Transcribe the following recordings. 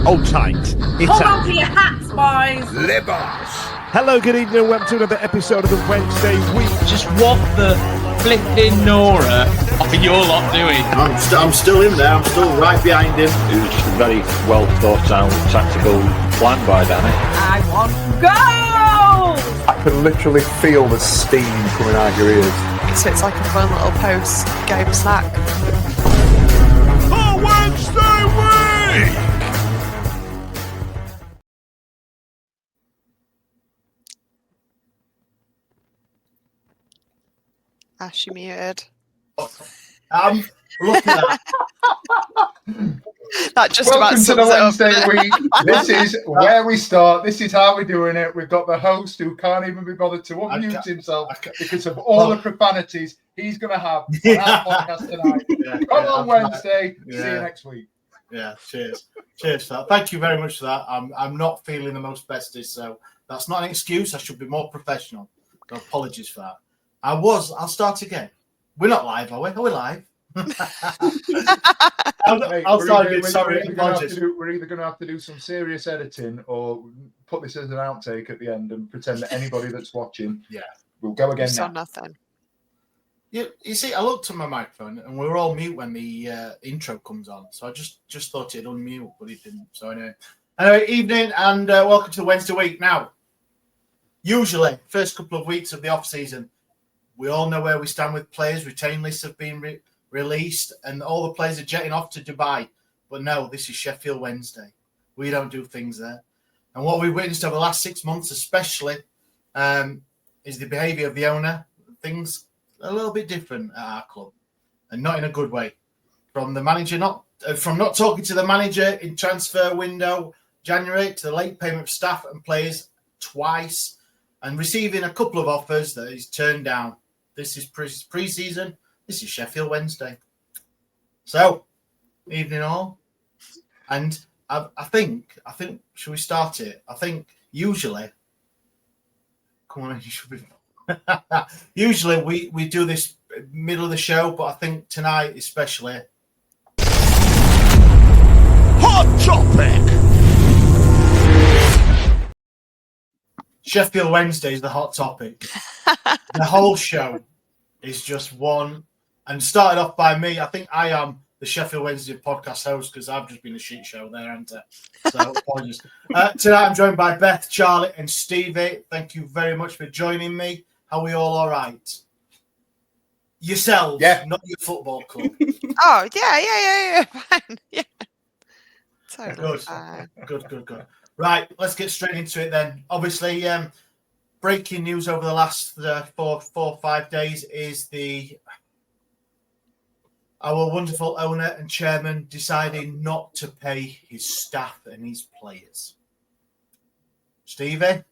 Hold tight. Hold on to your hats, boys. Libas. Hello, good evening, and welcome to another episode of the Wednesday Week. Just what the flipping Nora are your lot doing? I'm still in there. I'm still right behind him. It was just a very well thought out tactical plan by Danny. I want goals. I can literally feel the steam coming out your ears. So it's like a fun little post-game snack. The Wednesday Week! Ash, you muted. I'm looking at That just Welcome about to the sums it Wednesday up. week. This is where we start. This is how we're doing it. We've got the host who can't even be bothered to unmute himself because of all the profanities he's going to have on our podcast tonight. Come on Wednesday. See you next week. Yeah, cheers for that. Thank you very much for that. I'm not feeling the most bestest, so that's not an excuse. I should be more professional. So apologies for that. I'll start again. We're not live, are we? Are we live? I'll start again. Sorry, apologies. We're either going to have to do some serious editing or put this as an outtake at the end and pretend that anybody that's watching, we'll go again Saw now. nothing. You see, I looked at my microphone and we were all mute when the intro comes on, so I just thought it'd unmute, but it didn't. So anyway, evening and welcome to the Wednesday week. Now, usually, first couple of weeks of the off season, we all know where we stand with players. Retain lists have been released, and all the players are jetting off to Dubai. But no, this is Sheffield Wednesday. We don't do things there. And what we've witnessed over the last 6 months, especially, is the behaviour of the owner. Things a little bit different at our club, and not in a good way. From the manager, from not talking to the manager in transfer window January to the late payment of staff and players twice, and receiving a couple of offers that he's turned down. This is pre-season. This is Sheffield Wednesday. So, evening all. And I think, should we start it? I think usually, come on, you should be. Usually we do this middle of the show, but I think tonight especially. Hot topic! Sheffield Wednesday is the hot topic. The whole show is just one, and started off by me. I think I am the Sheffield Wednesday podcast host because I've just been a shit show there, and so apologies. Tonight I'm joined by Beth, Charlie, and Stevie. Thank you very much for joining me. How are we all right? Yourselves, not your football club. Oh, yeah. Fine. Yeah. Totally fine. Good. Right, let's get straight into it then. Obviously, breaking news over the last 4 or 5 days is our wonderful owner and chairman deciding not to pay his staff and his players. Stevie,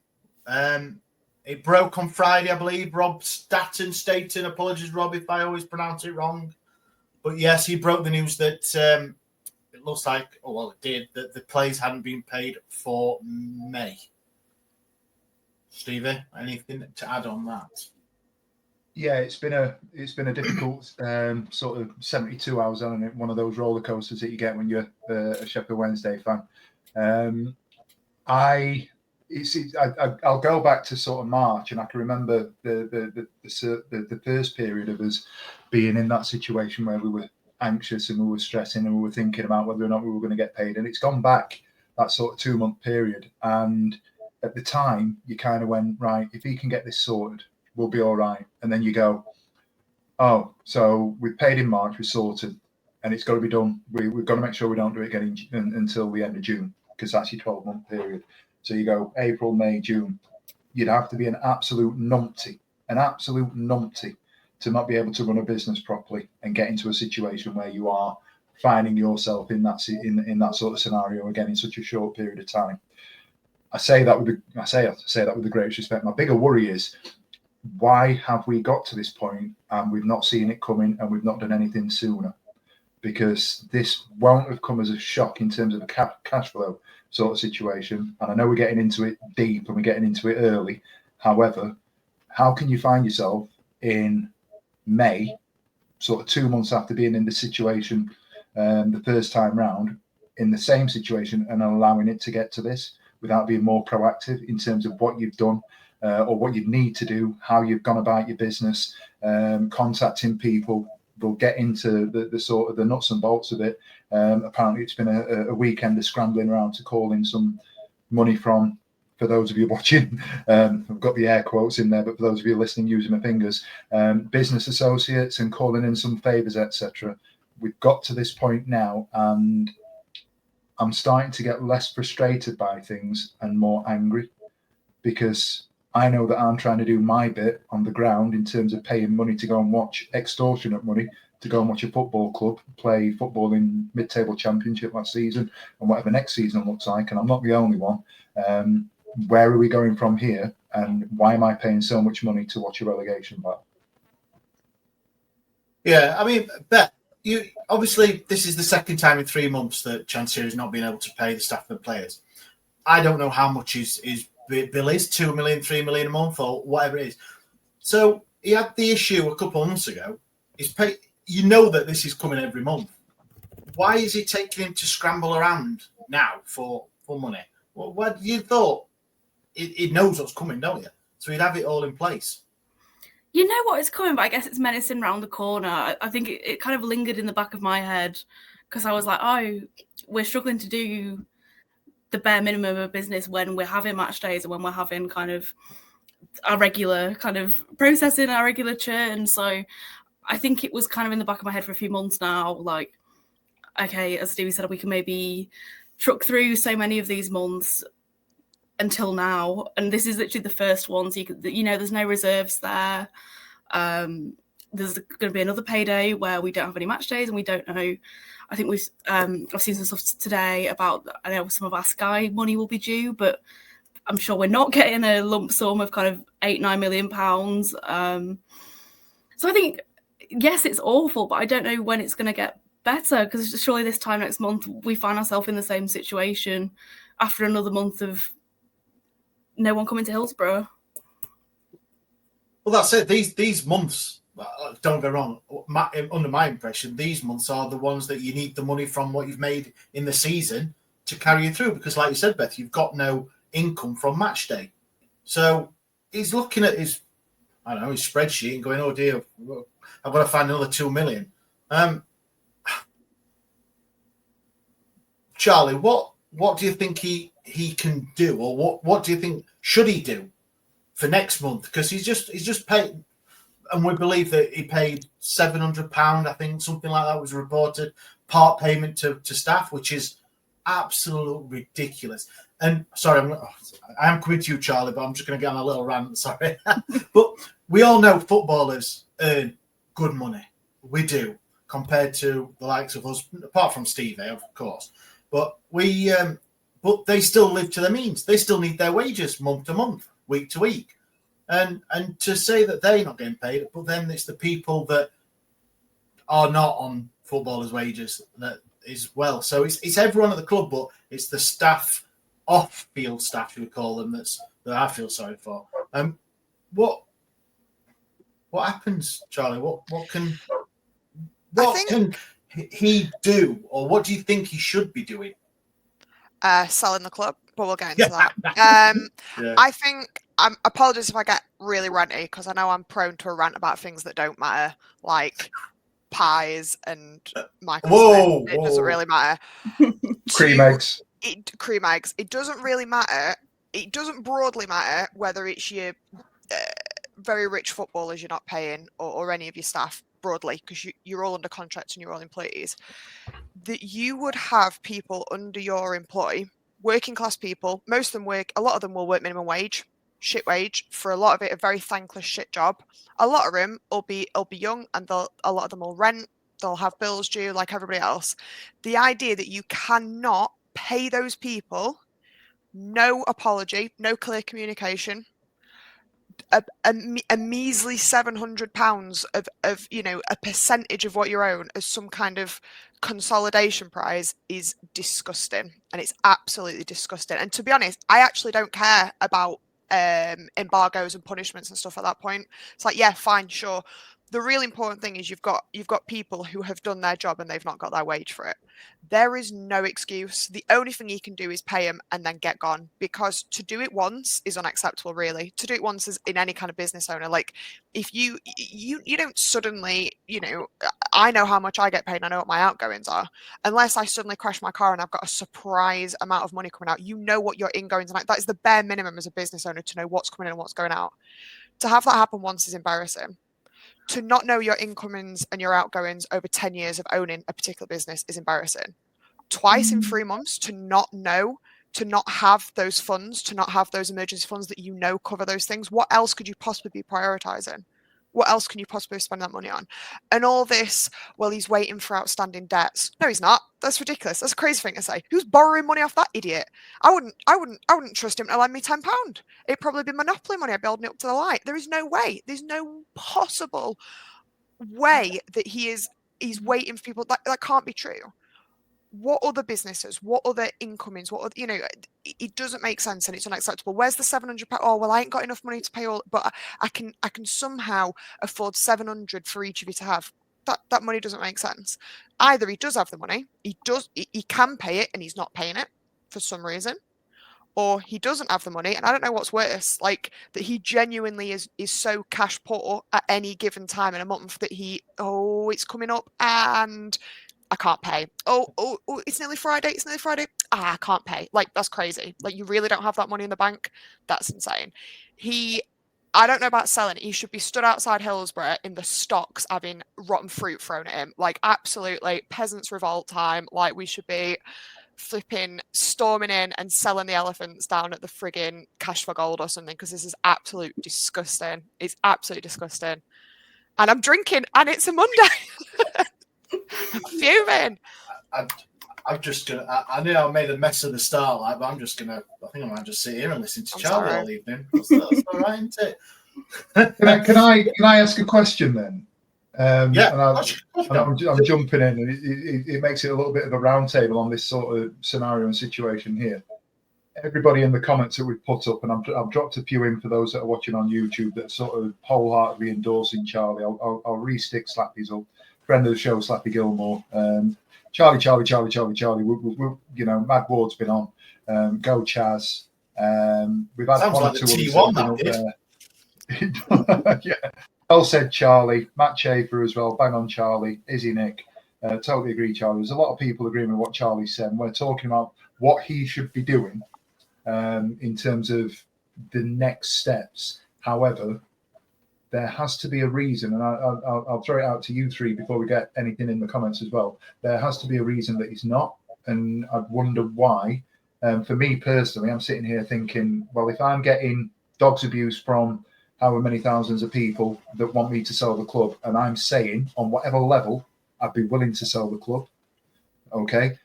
it broke on Friday, I believe. Rob Staten, apologies, Rob, if I always pronounce it wrong. But yes, he broke the news that it looks like, it did, that the players hadn't been paid for May. Stevie, anything to add on that? Yeah, it's been a difficult sort of 72 hours on it. One of those roller coasters that you get when you're a Sheffield Wednesday fan. I'll go back to sort of March, and I can remember the first period of us being in that situation where we were anxious and we were stressing and we were thinking about whether or not we were going to get paid. And it's gone back that sort of 2-month period. And at the time, you kind of went, right, if he can get this sorted, we'll be all right. And then you go, oh, so we've paid in March, we're sorted, and it's got to be done. We've got to make sure we don't do it again until the end of June, because that's your 12-month period. So you go April, May, June. You'd have to be an absolute numpty to not be able to run a business properly and get into a situation where you are finding yourself in that sort of scenario again in such a short period of time. I say that with the greatest respect. My bigger worry is, why have we got to this point and we've not seen it coming and we've not done anything sooner? Because this won't have come as a shock in terms of a cash flow sort of situation. And I know we're getting into it deep and we're getting into it early. However, how can you find yourself in May, sort of 2 months after being in the situation the first time round, in the same situation and allowing it to get to this without being more proactive in terms of what you've done or what you need to do, how you've gone about your business, contacting people. We'll get into the sort of the nuts and bolts of it. Apparently, it's been a weekend of scrambling around to call in some money from, for those of you watching, I've got the air quotes in there, but for those of you listening, using my fingers, business associates and calling in some favours, etc. We've got to this point now, and I'm starting to get less frustrated by things and more angry, because I know that I'm trying to do my bit on the ground in terms of paying money to go and watch, extortionate money to go and watch a football club play football in mid-table championship last season and whatever next season looks like, and I'm not the only one. Where are we going from here, and why am I paying so much money to watch a relegation battle? Yeah, I mean, Beth, you obviously this is the second time in 3 months that Chansiri has not been able to pay the staff and players. I don't know how much his bill is, 2 million, 3 million a month, or whatever it is. So he had the issue a couple of months ago. He's paid. You know that this is coming every month. Why is it taking him to scramble around now for money? Well, what you thought? He knows what's coming, don't you? So he'd have it all in place. You know what is coming, but I guess it's menacing round the corner. I think it kind of lingered in the back of my head because I was like, oh, we're struggling to do the bare minimum of business when we're having match days and when we're having kind of our regular kind of processing, our regular churn. So I think it was kind of in the back of my head for a few months now, like, okay, as Stevie said, we can maybe truck through so many of these months until now, and this is literally the first one, so there's no reserves there. There's going to be another payday where we don't have any match days, and we don't know. I think I've seen some stuff today about, I know some of our Sky money will be due, but I'm sure we're not getting a lump sum of kind of £8-9 million. So I think, yes, it's awful, but I don't know when it's going to get better, because surely this time next month we find ourselves in the same situation after another month of no one coming to Hillsborough. Well, that's it. These months, don't get wrong, under my impression, these months are the ones that you need the money from what you've made in the season to carry you through, because like you said, Beth, you've got no income from match day. So he's looking at his spreadsheet and going, oh dear, I've got to find another 2 million. Charlie, what do you think he can do, or what do you think should he do for next month? Because he's just paid, and we believe that he paid £700, I think, something like that was reported, part payment to staff, which is absolutely ridiculous. And sorry, I am coming to you, Charlie, but I'm just going to get on a little rant. Sorry, but we all know footballers earn good money. We do, compared to the likes of us, apart from Steve, of course. But but they still live to their means. They still need their wages month to month, week to week. And to say that they're not getting paid, but then it's the people that are not on footballers' wages that is well. So it's everyone at the club, but it's the staff, off-field staff, you would call them, that I feel sorry for. What happens, Charlie? What can he do, or what do you think he should be doing? Selling the club, but we'll get into that. Yeah. I think, apologies if I get really ranty, because I know I'm prone to a rant about things that don't matter, like pies and Michael Smith. It doesn't really matter. Cream eggs. Cream eggs. It doesn't really matter. It doesn't broadly matter whether it's your very rich footballers you're not paying, or any of your staff broadly, because you're all under contract and you're all employees. That you would have people under your employ, working class people. Most of them a lot of them will work minimum wage, shit wage, for a lot of it a very thankless shit job. A lot of them will be young, and a lot of them will rent, they'll have bills due like everybody else. The idea that you cannot pay those people, no apology, no clear communication, a measly £700 of a percentage of what you own as some kind of consolidation prize is disgusting, and it's absolutely disgusting. And to be honest, I actually don't care about embargoes and punishments and stuff at that point. It's like, yeah, fine, sure, The really important thing is you've got people who have done their job and they've not got their wage for it. There is no excuse. The only thing you can do is pay them and then get gone, because to do it once is unacceptable, really. To do it once is in any kind of business owner. Like, if you don't suddenly, I know how much I get paid and I know what my outgoings are. Unless I suddenly crash my car and I've got a surprise amount of money coming out, you know what your ingoings are like. That is the bare minimum as a business owner, to know what's coming in and what's going out. To have that happen once is embarrassing. To not know your incomings and your outgoings over 10 years of owning a particular business is embarrassing. Twice in 3 months, to not know, to not have those funds, to not have those emergency funds that cover those things. What else could you possibly be prioritizing? What else can you possibly spend that money on? And all this, well, he's waiting for outstanding debts. No, he's not. That's ridiculous. That's a crazy thing to say. Who's borrowing money off that idiot? I wouldn't trust him to lend me £10. It'd probably be Monopoly money. I'd be holding it up to the light. There is no way. There's no possible way that he's waiting for people. That can't be true. What other businesses, what other incomings, it doesn't make sense and it's unacceptable. Where's the £700? Oh, well, I ain't got enough money to pay all, but I can somehow afford 700 for each of you to have. That money doesn't make sense. Either he does have the money, he can pay it and he's not paying it for some reason, or he doesn't have the money, and I don't know what's worse, like that he genuinely is so cash poor at any given time in a month that it's coming up and I can't pay. Oh, it's nearly Friday. I can't pay. Like, that's crazy. Like, you really don't have that money in the bank? That's insane. I don't know about selling. He should be stood outside Hillsborough in the stocks having rotten fruit thrown at him. Like, absolutely peasants' revolt time. Like, we should be flipping storming in and selling the elephants down at the frigging Cash for Gold or something, because this is absolutely disgusting. It's absolutely disgusting. And I'm drinking and it's a Monday. I'm fuming. I'm just gonna. I knew I made a mess of the start, but I'm just gonna. I think I might just sit here and listen to Charlie all evening. That's all right, isn't it? Can I ask a question then? Yeah, I'm jumping in, and it makes it a little bit of a roundtable on this sort of scenario and situation here. Everybody in the comments that we've put up, and I've dropped a few in for those that are watching on YouTube that are sort of wholeheartedly endorsing Charlie. I'll re-stick Slappy's up. Friend of the show, Slappy Gilmore. Charlie. Mad Ward's been on. Go Chaz. We've had sounds one like or two T1 there. Yeah. Well said, Charlie. Matt Schaefer as well. Bang on, Charlie. Izzy Nick. Totally agree, Charlie. There's a lot of people agreeing with what Charlie said. And we're talking about what he should be doing in terms of the next steps. However, there has to be a reason, and I'll throw it out to you three before we get anything in the comments as well. There has to be a reason that he's not, and I'd wonder why. For me personally, I'm sitting here thinking, well, if I'm getting dogs abuse from however many thousands of people that want me to sell the club, and I'm saying on whatever level, I'd be willing to sell the club. Okay.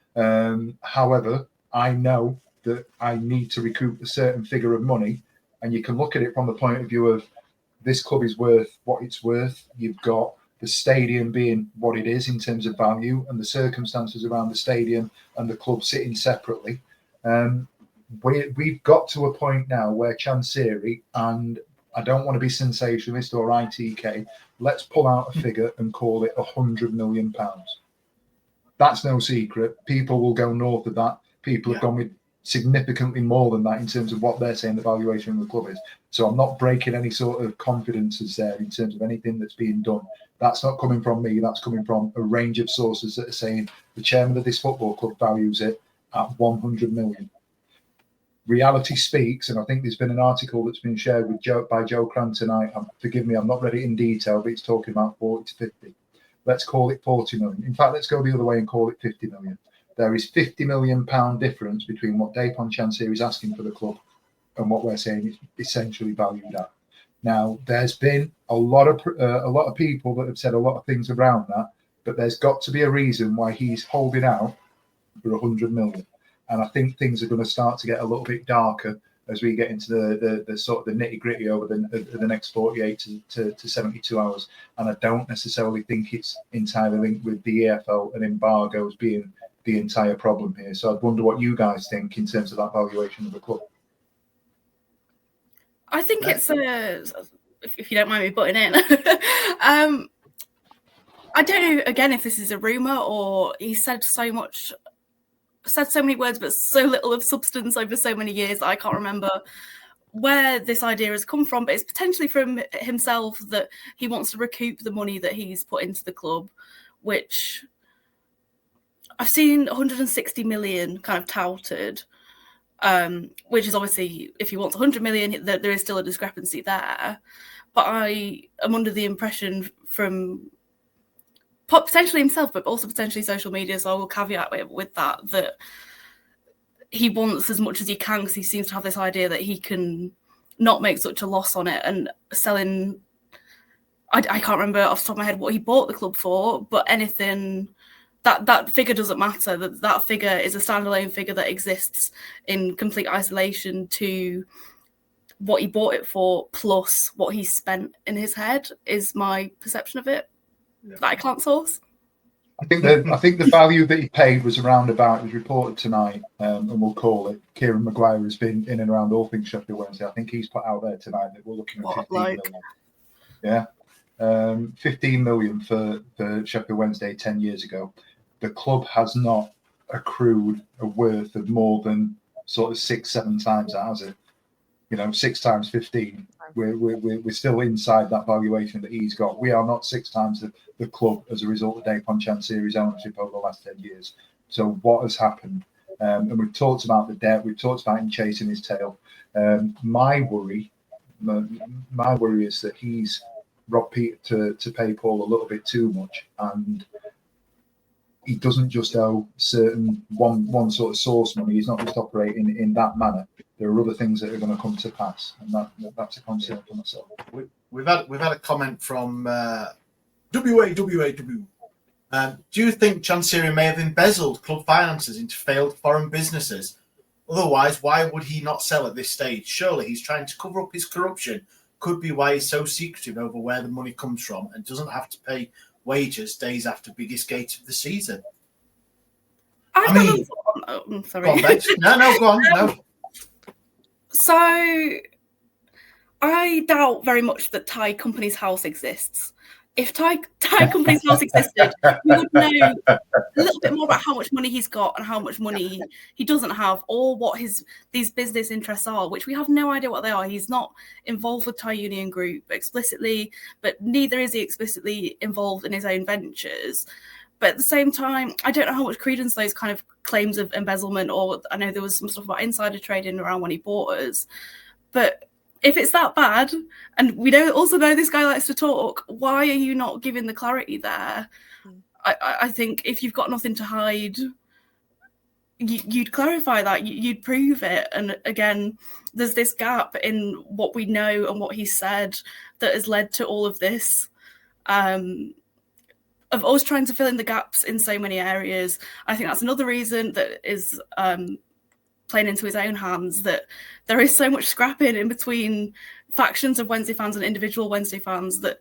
However, I know that I need to recoup a certain figure of money, and you can look at it from the point of view of this club is worth what it's worth. You've got the stadium being what it is in terms of value, and the circumstances around the stadium and the club sitting separately. We've got to a point now where Chansiri, and I don't want to be sensationalist or ITK, let's pull out a figure and call it £100 million. That's no secret. People will go north of that. People have gone with significantly more than that in terms of what they're saying the valuation of the club is. So I'm not breaking any sort of confidences there in terms of anything that's being done. That's not coming from me. That's coming from a range of sources that are saying the chairman of this football club values it at 100 million. Reality speaks, and I think there's been an article that's been shared by Joe Cran tonight. Forgive me, I'm not read it in detail, but it's talking about 40 to 50. Let's call it 40 million. In fact, let's go the other way and call it 50 million. There is £50 million difference between what Dapon Chansiri is asking for the club and what we're saying is essentially valued at. Now, there's been a lot of people that have said a lot of things around that, but there's got to be a reason why he's holding out for 100 million. And I think things are going to start to get a little bit darker as we get into the sort of the nitty gritty over the next 48 to 72 hours. And I don't necessarily think it's entirely linked with the EFL and embargoes being the entire problem here. So I'd wonder what you guys think in terms of that valuation of the club. I think it's if you don't mind me butting in. I don't know, again, if this is a rumour or he said so many words but so little of substance over so many years that I can't remember where this idea has come from, but it's potentially from himself that he wants to recoup the money that he's put into the club, which I've seen 160 million kind of touted, which is obviously, if he wants 100 million, there is still a discrepancy there. But I am under the impression from potentially himself, but also potentially social media, so I will caveat with that he wants as much as he can, because he seems to have this idea that he can not make such a loss on it, and selling, I can't remember off the top of my head what he bought the club for, but anything, that figure doesn't matter. That figure is a standalone figure that exists in complete isolation to what he bought it for, plus what he spent in his head, is my perception of it, that I can't source. I think the value that he paid was around about, it was reported tonight, and we'll call it, Kieran Maguire has been in and around all things Sheffield Wednesday. I think he's put out there tonight that we're looking at 15 million. Yeah. 15 million for Sheffield Wednesday 10 years ago. The club has not accrued a worth of more than sort of 6-7 times that, has it? 6 times 15. We're still inside that valuation that he's got. We are not 6 times the club as a result of Dave Chansiri's ownership over the last 10 years. So what has happened? And we've talked about the debt. We've talked about him chasing his tail. My worry is that he's robbed Peter to pay Paul a little bit too much, and he doesn't just owe certain one sort of source money. He's not just operating in that manner. There are other things that are going to come to pass, and that's a concern for myself. We've had a comment from WAW. Do you think Chansiri may have embezzled club finances into failed foreign businesses? Otherwise, why would he not sell at this stage? Surely he's trying to cover up his corruption. Could be why he's so secretive over where the money comes from and doesn't have to pay wages days after biggest gate of the season. I'm sorry. Go on, Bex. No, go on. No. So I doubt very much that Thai Company's House exists. If Thai Company's House existed, we would know a little bit more about how much money he's got and how much money he doesn't have, or what these business interests are, which we have no idea what they are. He's not involved with Thai Union Group explicitly, but neither is he explicitly involved in his own ventures. But at the same time, I don't know how much credence those kind of claims of embezzlement, or I know there was some stuff about insider trading around when he bought us. But if it's that bad, and we also know this guy likes to talk, why are you not giving the clarity there? I think if you've got nothing to hide, you'd clarify that, you'd prove it. And again, there's this gap in what we know and what he said that has led to all of this. Of us trying to fill in the gaps in so many areas. I think that's another reason that is playing into his own hands, that there is so much scrapping in between factions of Wednesday fans and individual Wednesday fans that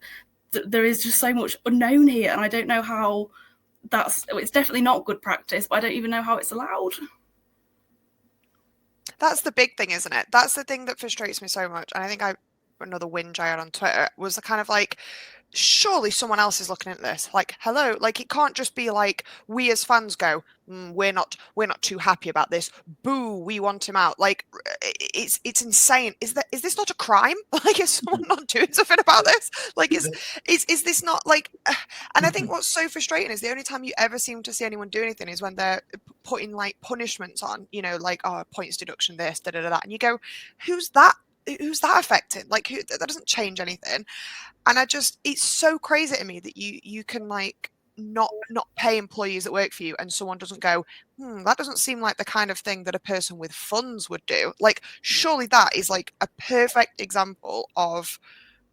there is just so much unknown here, and I don't know how it's definitely not good practice, but I don't even know how it's allowed. That's the big thing, isn't it? That's the thing that frustrates me so much. And I think another whinge I had on Twitter was the kind of like, surely someone else is looking at this. Like, hello, like it can't just be like we as fans go, we're not too happy about this. Boo, we want him out. Like, it's insane. Is this not a crime? Like, is someone not doing something about this? Like, is this not like? And I think what's so frustrating is the only time you ever seem to see anyone do anything is when they're putting like punishments on, like points deduction, this, that, and you go, who's that affecting? Like, that doesn't change anything. And it's so crazy to me that you can like not pay employees that work for you, and someone doesn't go, that doesn't seem like the kind of thing that a person with funds would do. Like, surely that is like a perfect example of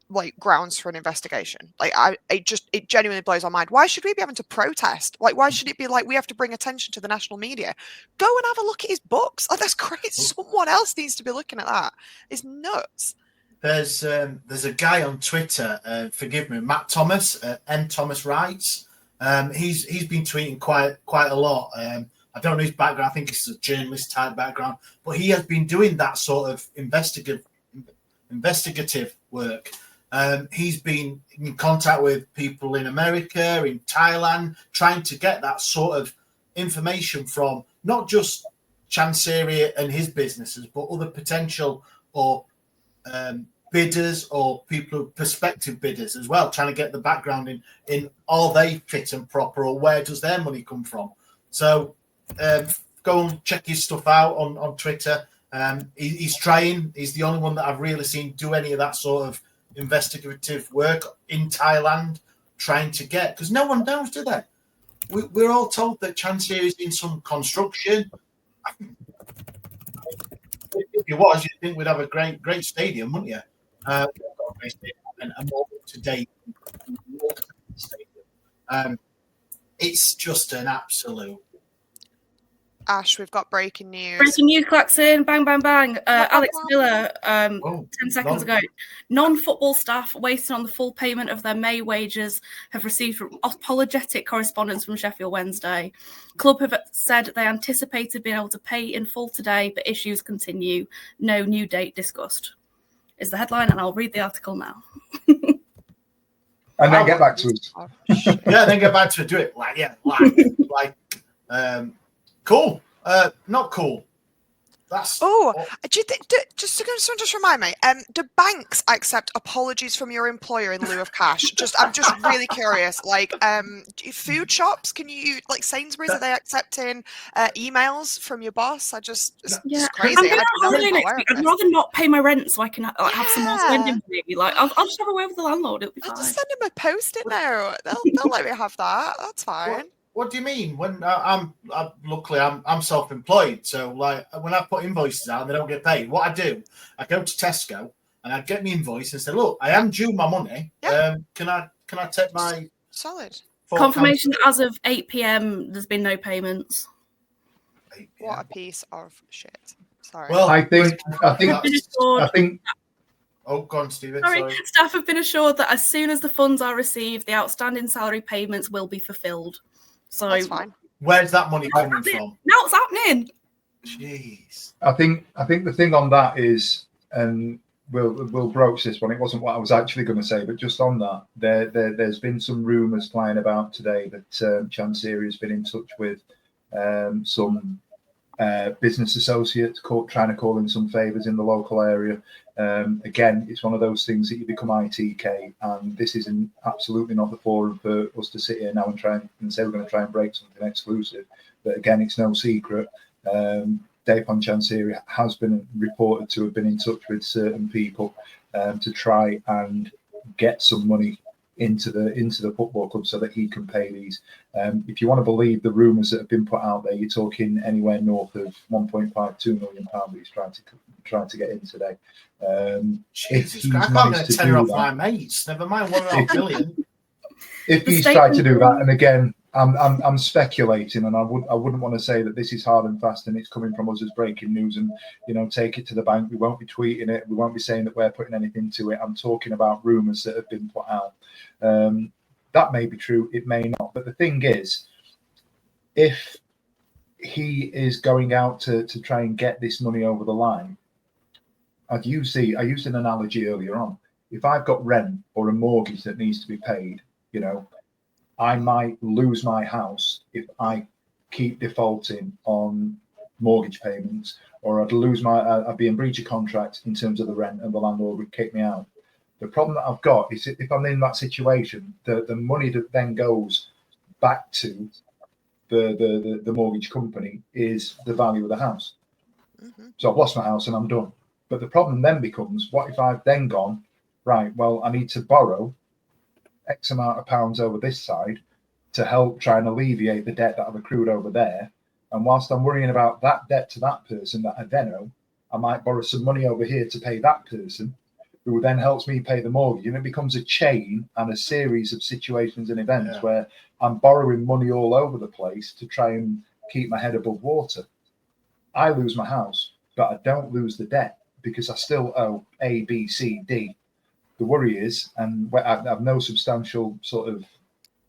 like grounds for an investigation. Like, it genuinely blows my mind. Why should we be having to protest? Like, why should it be like we have to bring attention to the national media? Go and have a look at his books. Like, that's great. Someone else needs to be looking at that. It's nuts. There's a guy on Twitter, forgive me, Matt Thomas, N Thomas Writes. He's been tweeting quite a lot. I don't know his background. I think it's a journalist type background, but he has been doing that sort of investigative work. He's been in contact with people in America, in Thailand, trying to get that sort of information from not just Chansiri and his businesses, but other potential or bidders or people, prospective bidders as well, trying to get the background in are they fit and proper, or where does their money come from? So go and check his stuff out on Twitter. He's trying. He's the only one that I've really seen do any of that sort of investigative work in Thailand, trying to get, because no one knows, do they? We're all told that Chansiri is in some construction. If it was, you'd think we'd have a great stadium, wouldn't you? And a more up-to-date stadium. It's just an absolute. Ash, we've got breaking news. Breaking news, Klaxon, bang, bang, bang. Alex Miller, 10 seconds ago. Non-football staff waiting on the full payment of their May wages have received apologetic correspondence from Sheffield Wednesday. Club have said they anticipated being able to pay in full today, but issues continue. No new date discussed. Is the headline, and I'll read the article now. And then get back to it. Then get back to it. Do it cool. Not cool. That's do you think? Just remind me. Do banks accept apologies from your employer in lieu of cash? I'm just really curious. Like, food shops, can you, like Sainsbury's, are they accepting emails from your boss? It's crazy. I'm going on holiday next week. I'd rather not pay my rent so I can have some more spending money. Like, I'll just have a word with the landlord. It'll be fine. I'll just send him a post-it note. They'll let me have that. That's fine. What do you mean? When I'm self-employed, so like when I put invoices out and they don't get paid, what I do, I go to Tesco and I get my invoice and say, "Look, I am due my money. Yeah. Can I take my solid confirmation as of 8 p.m. There's been no payments." What a piece of shit. Sorry. Well, I think. Oh, go on, Stephen. Sorry. Staff have been assured that as soon as the funds are received, the outstanding salary payments will be fulfilled. So that's fine. Where's that money coming from? Now it's happening. Jeez. I think the thing on that is, and we'll broach this one. It wasn't what I was actually going to say, but just on that, there's been some rumours flying about today that Chansiri has been in touch with some business associates, trying to call in some favours in the local area. Again, it's one of those things that you become ITK, and this is absolutely not the forum for us to sit here now and try and say we're going to try and break something exclusive. But again, it's no secret. Dapon Chansiri has been reported to have been in touch with certain people to try and get some money into the football club so that he can pay these. If you want to believe the rumours that have been put out there, you're talking anywhere north of £1.52 million that he's trying to get in today. Jesus, I can't get a tenner off my mates. Never mind £1.5 million. If he's tried to do that, and again, I'm speculating, and I wouldn't want to say that this is hard and fast and it's coming from us as breaking news and take it to the bank. We won't be tweeting it. We won't be saying that we're putting anything to it. I'm talking about rumours that have been put out. That may be true. It may not. But the thing is, if he is going out to try and get this money over the line, I used an analogy earlier on. If I've got rent or a mortgage that needs to be paid, I might lose my house if I keep defaulting on mortgage payments, or I'd be in breach of contract in terms of the rent, and the landlord would kick me out. The problem that I've got is if I'm in that situation, the money that then goes back to the mortgage company is the value of the house. Mm-hmm. So I've lost my house and I'm done. But the problem then becomes, what if I've then gone, right, well, I need to borrow X amount of pounds over this side to help try and alleviate the debt that I've accrued over there. And whilst I'm worrying about that debt to that person that I then owe, I might borrow some money over here to pay that person, who then helps me pay the mortgage. And it becomes a chain and a series of situations and events where I'm borrowing money all over the place to try and keep my head above water. I lose my house, but I don't lose the debt because I still owe A, B, C, D. The worry is, and I have no substantial sort of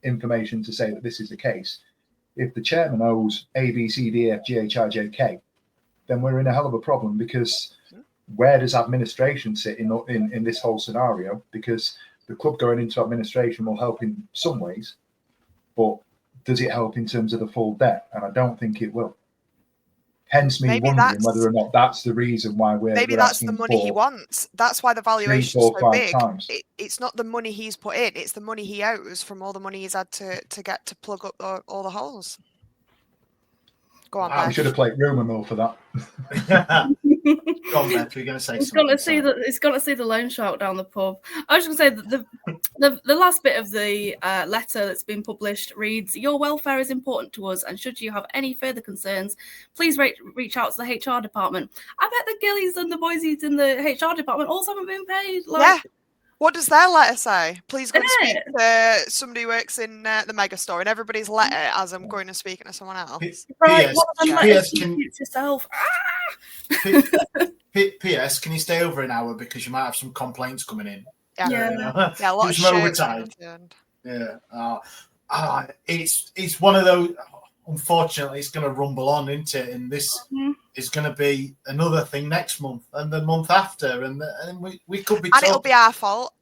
information to say that this is the case, if the chairman owes A, B, C, D, F, G, H, I, J, K, then we're in a hell of a problem, because where does administration sit in this whole scenario? Because the club going into administration will help in some ways, but does it help in terms of the full debt? And I don't think it will. Hence me wondering whether or not that's the reason why we're that's the asking money he wants. That's why the valuation is so big. It's not the money he's put in, it's the money he owes from all the money he's had to get to plug up all the holes. Go on, We should have played rumour mill for that. Go on, Beth, we're going to say It's something. It's got to see the loan shark down the pub. I was going to say that the last bit of the letter that's been published reads, "Your welfare is important to us, and should you have any further concerns, please reach out to the HR department." I bet the Gillies and the Boysies in the HR department also haven't been paid. Yeah. What does their letter say? Please go and speak to somebody who works in the mega store, and everybody's letter as I'm going and speaking to someone else. Right, P.S. P.S. Can you stay over an hour because you might have some complaints coming in? Yeah, a lot of shit. Overtime. Yeah. It's one of those. Unfortunately, it's going to rumble on, isn't it? And this is going to be another thing next month and the month after, and we could be. And it'll be our fault.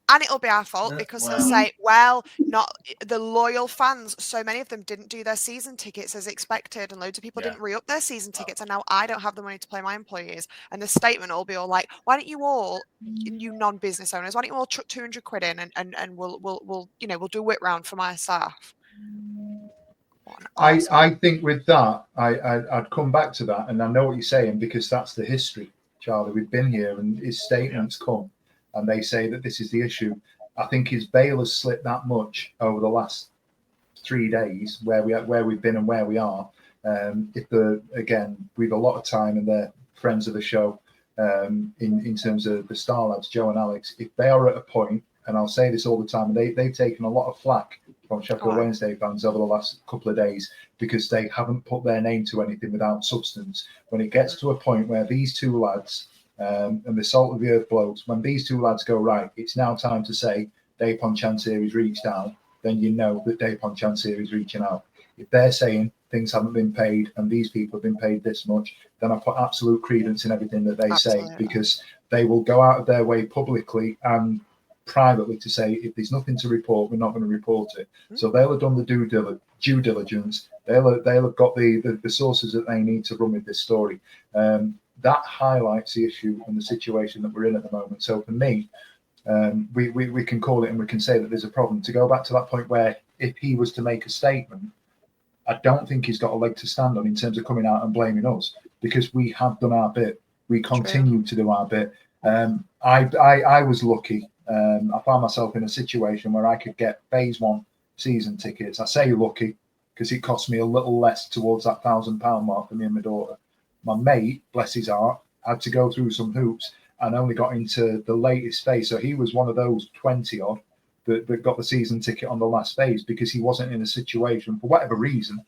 Because they'll say, well, not the loyal fans. So many of them didn't do their season tickets as expected, and loads of people didn't re-up their season tickets, and now I don't have the money to pay my employees. And the statement will be all like, why don't you all, you non-business owners, why don't you all chuck 200 quid in and we'll do a whip round for my staff. I think with that, I'd come back to that, and I know what you're saying because that's the history, Charlie. We've been here, and his statements come, and they say that this is the issue. I think his bail has slipped that much over the last 3 days, where we've been and where we are. We've a lot of time, and they're friends of the show in terms of the star lads, Joe and Alex. If they are at a point, and I'll say this all the time, and they've taken a lot of flack from Sheffield Wednesday fans over the last couple of days because they haven't put their name to anything without substance. When it gets to a point where these two lads and the salt of the earth blokes, when these two lads go, right, it's now time to say Dapon Chansiri's reached out, then you know that Dapon Chansiri's reaching out. If they're saying things haven't been paid and these people have been paid this much, then I put absolute credence in everything that they say, because they will go out of their way publicly and privately to say, if there's nothing to report, we're not going to report it. So they'll have done the due diligence. They'll have got the sources that they need to run with this story. That highlights the issue and the situation that we're in at the moment. So for me, we can call it and we can say that there's a problem. To go back to that point where if he was to make a statement, I don't think he's got a leg to stand on in terms of coming out and blaming us, because we have done our bit. We continue to do our bit. I was lucky. I found myself in a situation where I could get phase one season tickets. I say lucky because it cost me a little less towards that £1,000 mark for me and my daughter. My mate, bless his heart, had to go through some hoops and only got into the latest phase. So he was one of those 20 odd that got the season ticket on the last phase because he wasn't in a situation, for whatever reason,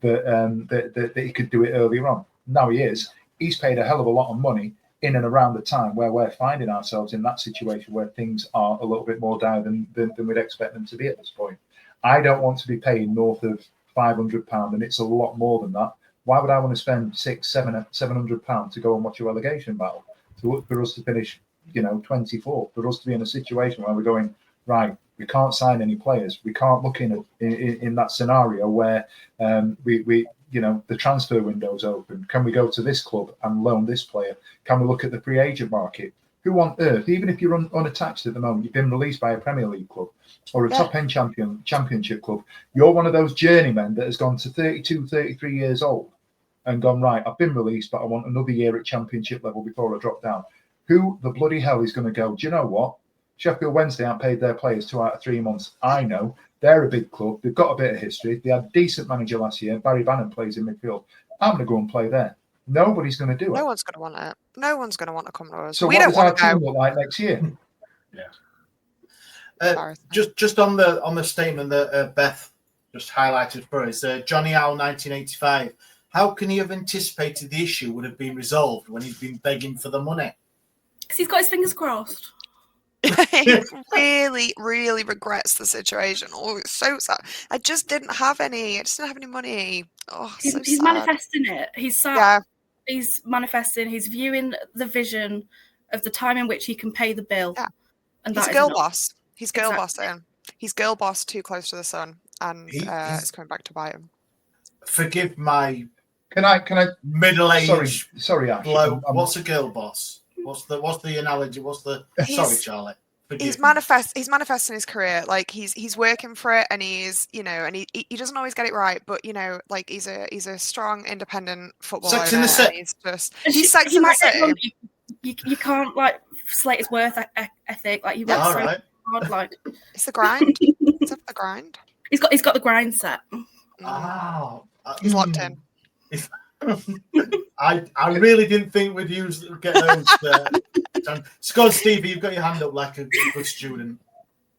that he could do it earlier on. Now he is. He's paid a hell of a lot of money in and around the time where we're finding ourselves in that situation where things are a little bit more dire than we'd expect them to be at this point. I don't want to be paying north of £500, and it's a lot more than that. Why would I want to spend £700 to go and watch a relegation battle? For us to finish, 24th, for us to be in a situation where we're going, right, we can't sign any players. We can't look in that scenario where the transfer window's open. Can we go to this club and loan this player? Can we look at the free agent market? Who on earth, even if you're unattached at the moment, you've been released by a Premier League club or a top-end championship club, you're one of those journeymen that has gone to 32, 33 years old and gone, right, I've been released, but I want another year at championship level before I drop down. Who the bloody hell is going to go, do you know what? Sheffield Wednesday haven't paid their players 2 out of 3 months. I know. They're a big club. They've got a bit of history. They had a decent manager last year. Barry Bannon plays in midfield. I'm going to go and play there. Nobody's going to do it. No one's going to want it. No one's going to want to come to us. So what does our team look like next year? Just on the statement that Beth just highlighted for us, Johnny Owl 1985. How can he have anticipated the issue would have been resolved when he's been begging for the money? Because he's got his fingers crossed. He really, really regrets the situation. Oh, it's so sad. I just didn't have any money. Oh, he's sad. manifesting it. He's sad. Yeah. He's manifesting. He's viewing the vision of the time in which he can pay the bill. Yeah. And He's that a is girl not- boss. He's girl Exactly. bossing. He's girl boss too close to the sun, and it's coming back to bite him. Forgive my Can I? middle-aged Sorry, Ash. bloke. What's a girl boss? What's the analogy? Sorry, Charlotte. He's manifesting his career. Like he's working for it, and he's he doesn't always get it right, but like he's a strong, independent footballer. Sex in the City. He's Sex in the City. You can't like slate his worth ethic. Like you work so hard. Like it's the grind. It's the grind. He's got the grind set. Oh, he's locked in. I really didn't think we'd get those. Scott, Stevie, you've got your hand up like a good student.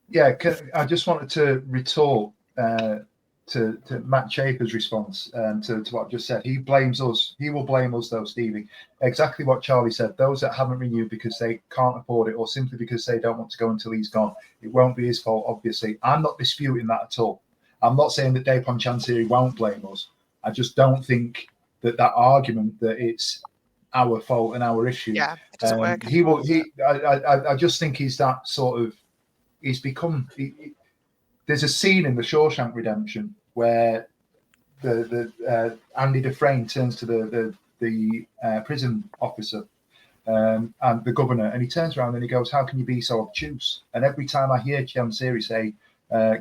Yeah, I just wanted to retort to Matt Chaper's response to what I've just said. He blames us. He will blame us, though, Stevie. Exactly what Charlie said. Those that haven't renewed because they can't afford it or simply because they don't want to go until he's gone, it won't be his fault, obviously. I'm not disputing that at all. I'm not saying that Dapon Chansiri won't blame us. I just don't think that argument that it's our fault and our issue. Yeah, it doesn't work. I just think he's that sort of. He's become. There's a scene in The Shawshank Redemption where the Andy Dufresne turns to the prison officer and the governor, and he turns around and he goes, "How can you be so obtuse?" And every time I hear Chansiri say,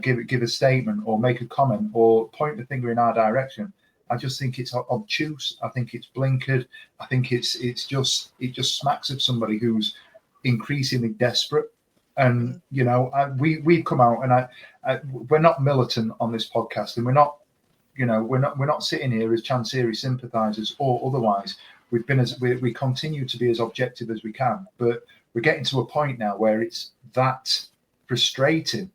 "Give a statement or make a comment or point the finger in our direction," I just think it's obtuse. I think it's blinkered. I think it just smacks of somebody who's increasingly desperate. And we've come out, and we're not militant on this podcast, and we're not sitting here as Chansiri sympathisers or otherwise. We continue to be as objective as we can, but we're getting to a point now where it's that frustrating,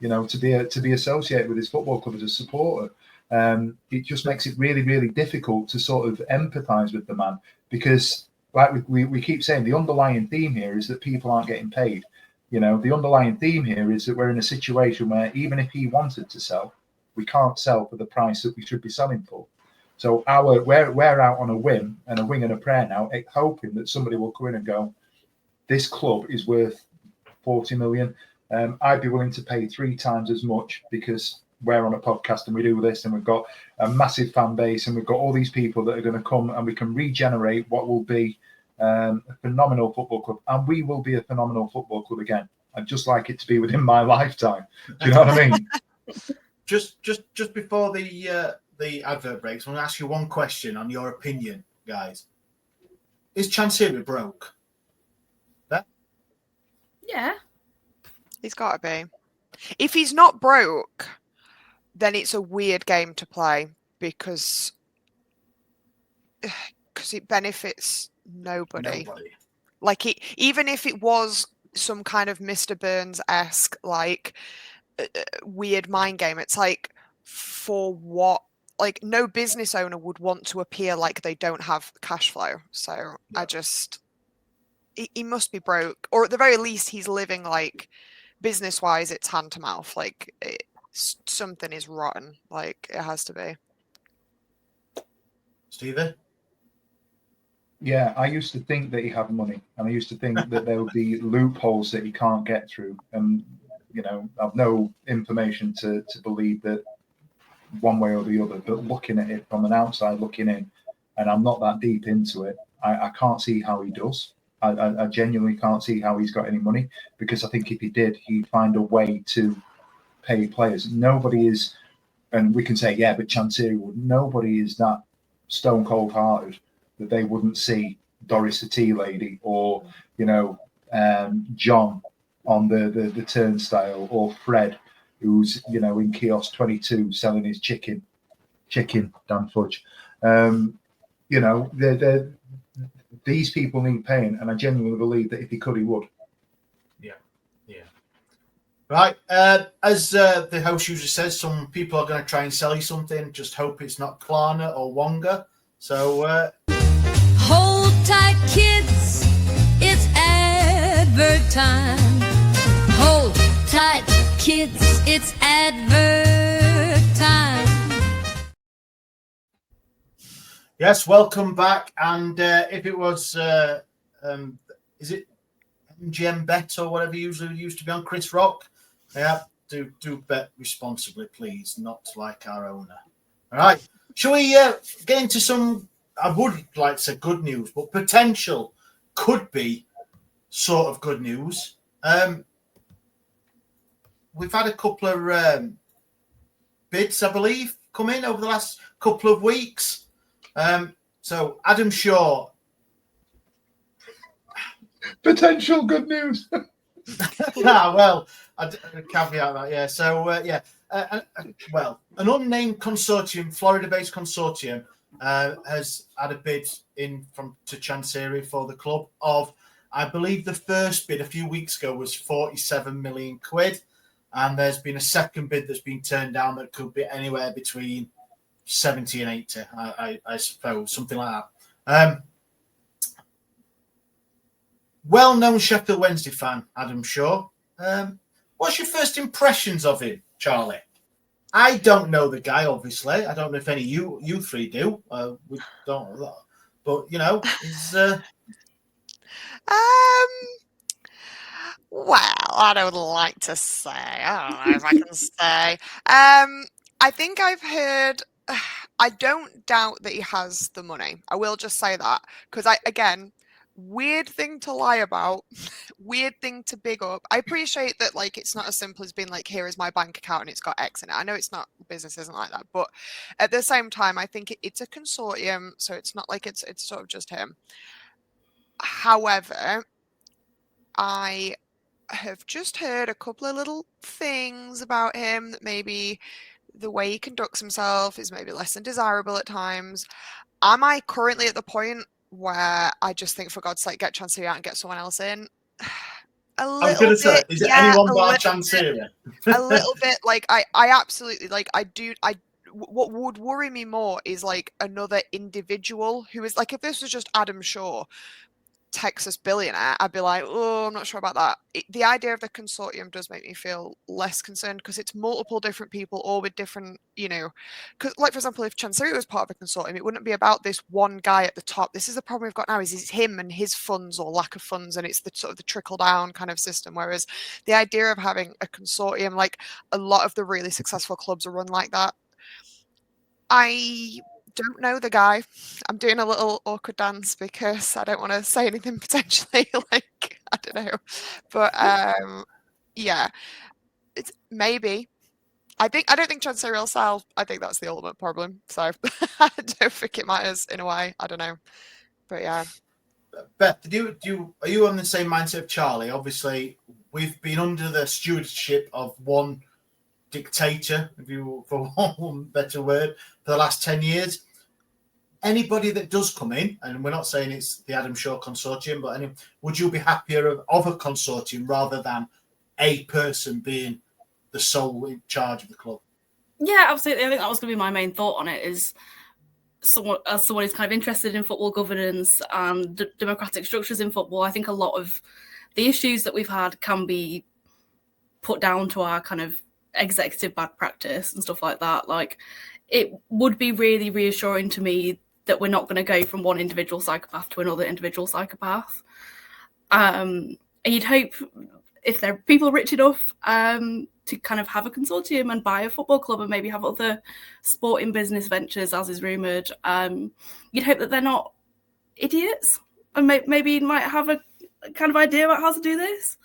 to be associated with this football club as a supporter. It just makes it really, really difficult to sort of empathise with the man, because, like we keep saying, the underlying theme here is that people aren't getting paid. The underlying theme here is that we're in a situation where even if he wanted to sell, we can't sell for the price that we should be selling for. So we're out on a whim and a wing and a prayer now, hoping that somebody will come in and go, this club is worth 40 million. I'd be willing to pay 3 times as much because we're on a podcast and we do this and we've got a massive fan base and we've got all these people that are going to come and we can regenerate what will be a phenomenal football club, and we will be a phenomenal football club again. I'd just like it to be within my lifetime. Do you know what I mean? Just before the advert breaks, I'm going to ask you one question on your opinion, guys. Is Chansiri broke? Yeah. He's got to be. If he's not broke, then it's a weird game to play because it benefits nobody. Like even if it was some kind of Mr. Burns-esque like weird mind game, it's like, for what? Like, no business owner would want to appear like they don't have cash flow. So yeah. He must be broke, or at the very least he's living like, business wise it's hand to mouth. Like something is rotten. Like it has to be. Stevie? Yeah, I used to think that he had money, and I used to think that there would be loopholes that he can't get through. And I've no information to believe that one way or the other. But looking at it from an outside looking in, and I'm not that deep into it, I can't see how he does. I genuinely can't see how he's got any money, because I think if he did, he'd find a way to pay players. Nobody is, and we can say, yeah, but Chansiri would. Nobody is that stone cold hearted that they wouldn't see Doris the tea lady or John on the turnstile, or Fred who's in kiosk 22 selling his chicken damn fudge. These people need paying, and I genuinely believe that if he could, he would. Yeah. Right. As the host usually says, some people are going to try and sell you something. Just hope it's not Klarna or Wonga. So hold tight, kids. It's advert time. Hold tight, kids. It's advert time. Yes, welcome back. And if it was, is it MGM Bet or whatever usually used to be on Chris Rock? Yeah, do bet responsibly, please, not like our owner. All right. Shall we get into some, I would like to say good news, but potential could be sort of good news. We've had a couple of bids, I believe, come in over the last couple of weeks. So Adam Shaw. Potential good news. Well, I'd caveat that, yeah. So, well, an unnamed consortium, Florida-based consortium, has had a bid in to Chansiri for the club of, I believe the first bid a few weeks ago was 47 million quid. And there's been a second bid that's been turned down that could be anywhere between 70 and 80, I suppose, something like that. Well-known Sheffield Wednesday fan, Adam Shaw. What's your first impressions of him, Charlie? I don't know the guy, obviously. I don't know if any you three do. We don't, but you know, he's. Well, I don't like to say. I don't know if I can say. I think I've heard. I don't doubt that he has the money. I will just say that because weird thing to lie about, weird thing to big up. I appreciate that, like, it's not as simple as being like, here is my bank account and it's got X in it. I know it's not, business isn't like that, but at the same time, I think it's a consortium, so it's not like it's sort of just him. However, I have just heard a couple of little things about him that maybe the way he conducts himself is maybe less than desirable at times. Am I currently at the point where I just think, for God's sake, get Chansiri out and get someone else in? A little I was going to say, bit, is it yeah, anyone but Chansiri? a little bit. Like I absolutely like. What would worry me more is like another individual who is like, if this was just Adam Shaw, Texas billionaire, I'd be like, oh, I'm not sure about that. The idea of the consortium does make me feel less concerned because it's multiple different people, all with different, because, like, for example, if Chansiri was part of a consortium, it wouldn't be about this one guy at the top. This is the problem we've got now, is it's him and his funds or lack of funds, and it's the sort of the trickle down kind of system. Whereas the idea of having a consortium, like a lot of the really successful clubs are run like that. I don't know the guy. I'm doing a little awkward dance because I don't want to say anything potentially like, I don't know. But yeah, it's maybe. I don't think Chansiri will sell. I think that's the ultimate problem. So I don't think it matters in a way. I don't know. But yeah. Beth, are you on the same mindset of Charlie? Obviously, we've been under the stewardship of one dictator, if you, for one better word, for the last 10 years. Anybody that does come in, and we're not saying it's the Adam Shaw consortium, but would you be happier of a consortium rather than a person being the sole in charge of the club? Yeah, absolutely. I think that was going to be my main thought on it, is someone who's kind of interested in football governance and democratic structures in football. I think a lot of the issues that we've had can be put down to our kind of executive bad practice and stuff like that. Like, it would be really reassuring to me that we're not going to go from one individual psychopath to another individual psychopath. And you'd hope, if there are people rich enough to kind of have a consortium and buy a football club and maybe have other sporting business ventures, as is rumoured, you'd hope that they're not idiots and maybe you might have a kind of idea about how to do this.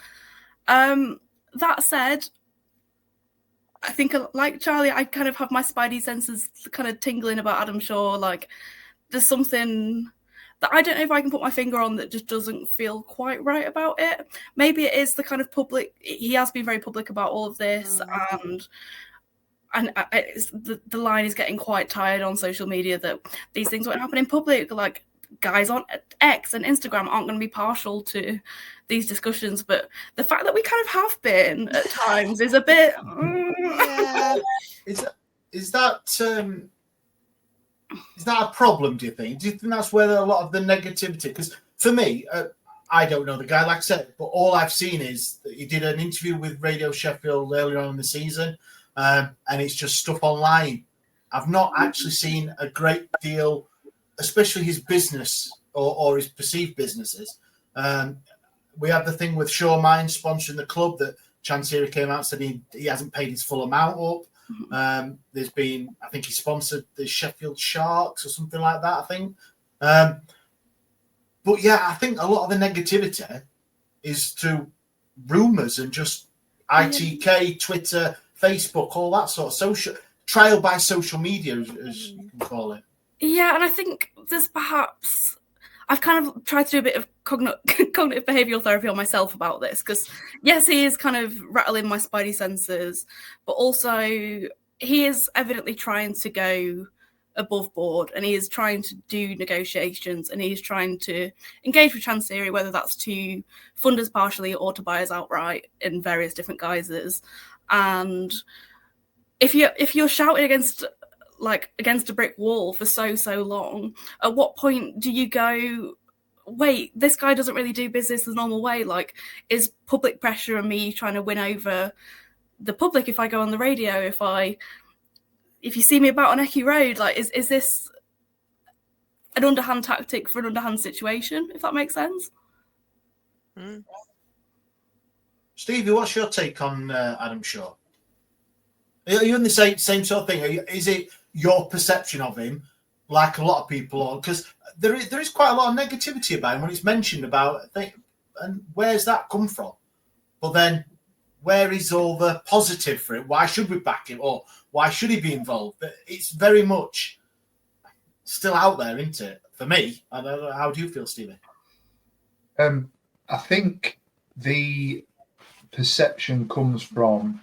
That said, I think, like Charlie, I kind of have my spidey senses kind of tingling about Adam Shaw. Like, there's something that I don't know if I can put my finger on that just doesn't feel quite right about it. Maybe it is the kind of public, he has been very public about all of this, and the line is getting quite tired on social media that these things won't happen in public. Like, guys on X and Instagram aren't going to be partial to these discussions, but the fact that we kind of have been at times is a bit. Yeah. Is that a problem, do you think? Do you think that's where a lot of the negativity? Because for me, I don't know the guy, like I said, but all I've seen is that he did an interview with Radio Sheffield earlier on in the season, and it's just stuff online. I've not actually seen a great deal especially his business or his perceived businesses. We had the thing with Shaw Mines sponsoring the club that Chansiri came out and said he hasn't paid his full amount up. There's been, I think he sponsored the Sheffield Sharks or something like that, I think. But yeah, I think a lot of the negativity is to rumours and just ITK, Twitter, Facebook, all that sort of social trial by social media, as you can call it. Yeah, and I think there's perhaps I've kind of tried to do a bit of cognitive behavioural therapy on myself about this, because yes, he is kind of rattling my spidey senses, but also he is evidently trying to go above board, and he is trying to do negotiations, and he is trying to engage with Chansiri, whether that's to fund us partially or to buy us outright in various different guises. And if you're shouting against a brick wall for so long, at what point do you go, wait, this guy doesn't really do business the normal way? Like, is public pressure and me trying to win over the public if I go on the radio, if you see me about on Ecky Road, like, is this an underhand tactic for an underhand situation, if that makes sense? Stevie, what's your take on Adam Shaw? Are you in the same sort of thing? Is it your perception of him, like a lot of people are? Because there is quite a lot of negativity about him when it's mentioned about, and where's that come from? But then, where is all the positive for it? Why should we back him, or why should he be involved? But it's very much still out there, isn't it? For me, I don't know. How do you feel, Stevie? I think the perception comes from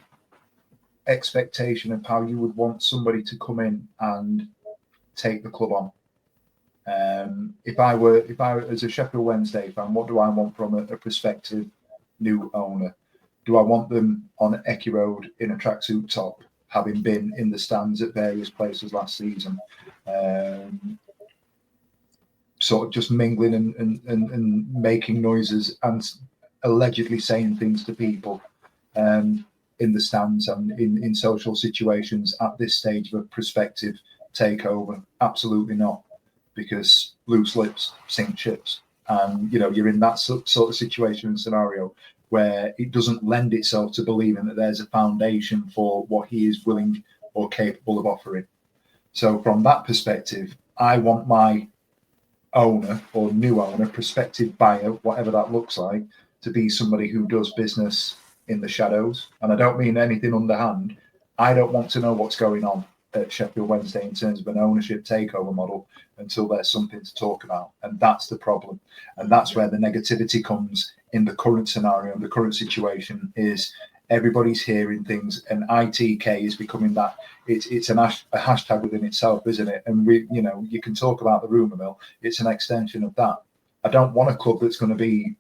expectation of how you would want somebody to come in and take the club on. If I as a Sheffield Wednesday fan, what do I want from a prospective new owner? Do I want them on Ecky Road in a tracksuit top, having been in the stands at various places last season, sort of just mingling and making noises and allegedly saying things to people in the stands and in social situations at this stage of a prospective takeover? Absolutely not, because loose lips sink ships, and you're in that sort of situation and scenario where it doesn't lend itself to believing that there's a foundation for what he is willing or capable of offering. So from that perspective, I want my owner or new owner, prospective buyer, whatever that looks like, to be somebody who does business in the shadows. And I don't mean anything underhand. I don't want to know what's going on at Sheffield Wednesday in terms of an ownership takeover model until there's something to talk about. And that's the problem. And that's where the negativity comes in the current scenario, the current situation, is everybody's hearing things, and ITK is becoming that. It's a hashtag within itself, isn't it? And you can talk about the rumour mill. It's an extension of that. I don't want a club that's going to be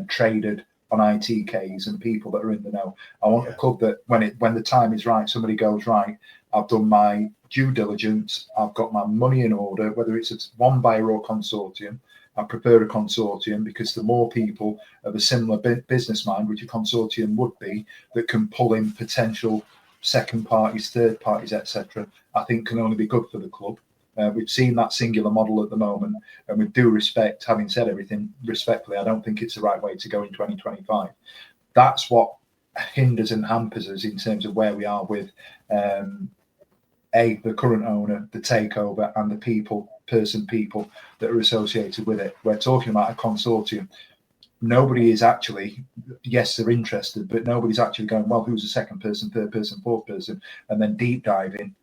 traded on ITKs and people that are in the know. I want a club that when the time is right, somebody goes, right, I've done my due diligence, I've got my money in order, whether it's one buyer or consortium. I prefer a consortium, because the more people of a similar business mind, which a consortium would be, that can pull in potential second parties, third parties, etc., I think can only be good for the club. We've seen that singular model at the moment, and with due respect, having said everything respectfully, I don't think it's the right way to go in 2025. That's what hinders and hampers us in terms of where we are with the current owner, the takeover, and the people that are associated with it. We're talking about a consortium. Nobody is actually, yes, they're interested, but nobody's actually going, well, who's the second person, third person, fourth person, and then deep diving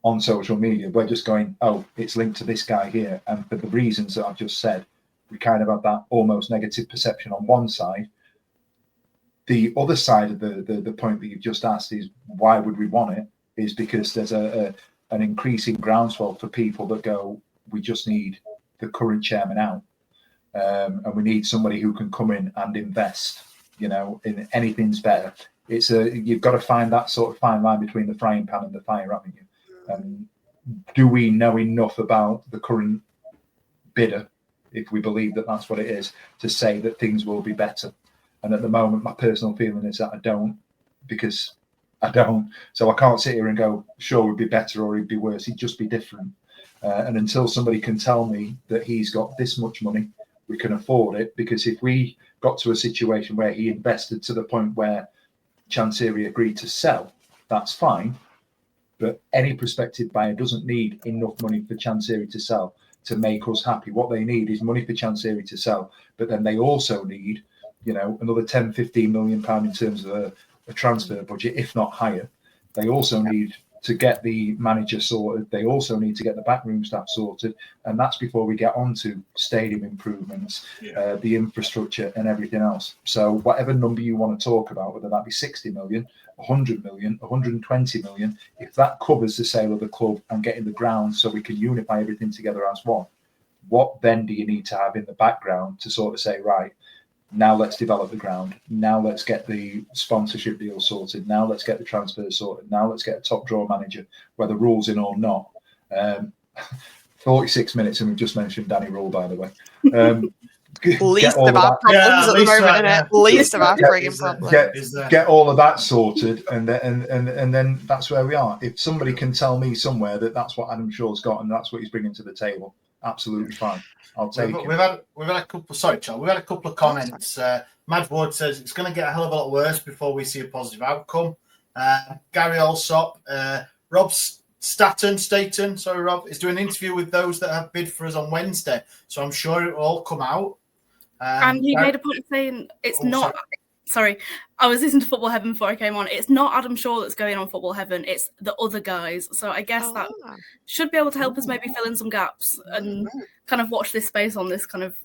on social media. We're just going, oh, it's linked to this guy here. And for the reasons that I've just said, we kind of have that almost negative perception on one side. The other side of the point that you've just asked is, why would we want it? Is because there's an increasing groundswell for people that go, we just need the current chairman out, and we need somebody who can come in and invest, in anything's better. You've got to find that sort of fine line between the frying pan and the fire, haven't you? Do we know enough about the current bidder, if we believe that that's what it is, to say that things will be better? And at the moment, my personal feeling is that I don't, because I don't. So I can't sit here and go, sure, it'd be better or it'd be worse. It'd just be different. And until somebody can tell me that he's got this much money, we can afford it. Because if we got to a situation where he invested to the point where Chansiri agreed to sell, that's fine. But any prospective buyer doesn't need enough money for Chansiri to sell to make us happy. What they need is money for Chansiri to sell. But then they also need, another 10, 15 million pound in terms of a transfer budget, if not higher. They also need to get the manager sorted. They also need to get the backroom staff sorted. And that's before we get on to stadium improvements, the infrastructure and everything else. So whatever number you want to talk about, whether that be 60 million, 100 million, 120 million, if that covers the sale of the club and getting the ground so we can unify everything together as one, what then do you need to have in the background to sort of say, right, now let's develop the ground. Now let's get the sponsorship deal sorted. Now let's get the transfer sorted. Now let's get a top drawer manager, whether rules in or not. 46 minutes, and we've just mentioned Danny Röhl, by the way. Least of our problems at the moment, innit? Least of our frigging problems. Get all of that sorted, and then that's where we are. If somebody can tell me somewhere that that's what Adam Shaw's got and that's what he's bringing to the table, absolutely fine. I'll take it. We've had a couple. Sorry, Charles. We've had a couple of comments. Mad Ward says it's going to get a hell of a lot worse before we see a positive outcome. Gary Allsop, Rob Staton, Rob is doing an interview with those that have bid for us on Wednesday, so I'm sure it will all come out. And he made a point of saying it's not. Sorry, I was listening to Football Heaven before I came on. It's not Adam Shaw that's going on Football Heaven. It's the other guys. So I guess that should be able to help us maybe fill in some gaps and kind of watch this space on this kind of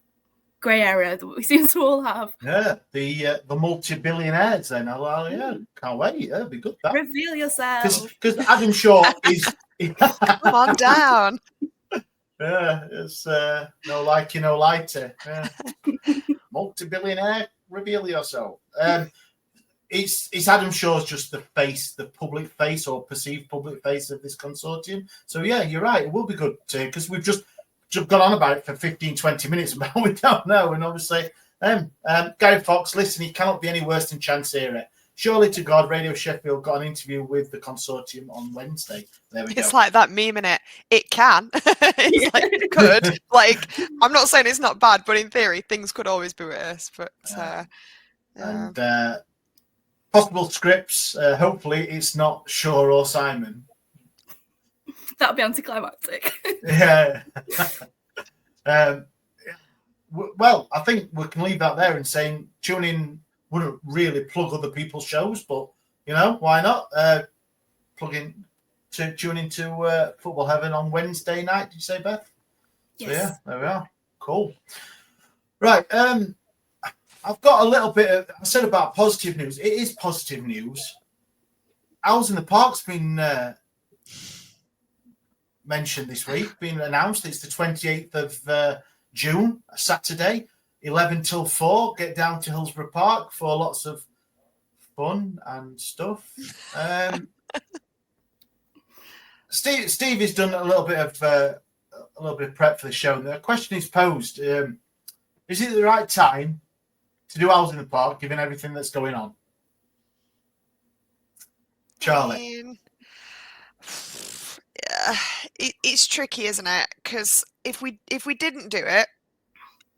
grey area that we seem to all have. Yeah, the multi-billionaires then. Can't wait. Yeah, it'll be good. That. Reveal yourself. Because Adam Shaw is... Come on down. Yeah, it's no likey, no lighter. Yeah. Multi-billionaire, reveal yourself. It's Adam Shaw's just the face, the public face or perceived public face of this consortium. So yeah, you're right. It will be good because we've just gone on about it for 15, 20 minutes about we don't know. And obviously, Gary Fox, listen, he cannot be any worse than Chansiri. Surely to God, Radio Sheffield got an interview with the consortium on Wednesday. There we go. It's like that meme, innit? It can. It's like it could. Like, I'm not saying it's not bad, but in theory, things could always be worse. But and possible scripts. Hopefully, it's not Shaw or Simon. That'd be anticlimactic. Yeah. Well, I think we can leave that there and saying tune in wouldn't really plug other people's shows, but why not? Tune into Football Heaven on Wednesday night. Did you say, Beth? Yes. So, yeah, there we are. Cool. Right. I've got a little bit of. I said about positive news. It is positive news. Owls in the Park's been mentioned this week. Been announced. It's the 28th of June, a Saturday. 11 till 4, get down to Hillsborough Park for lots of fun and stuff. Steve has done a little bit of prep for the show. And the question is posed: is it the right time to do Owls in the Park, given everything that's going on? Charlie, it's tricky, isn't it? Because if we didn't do it,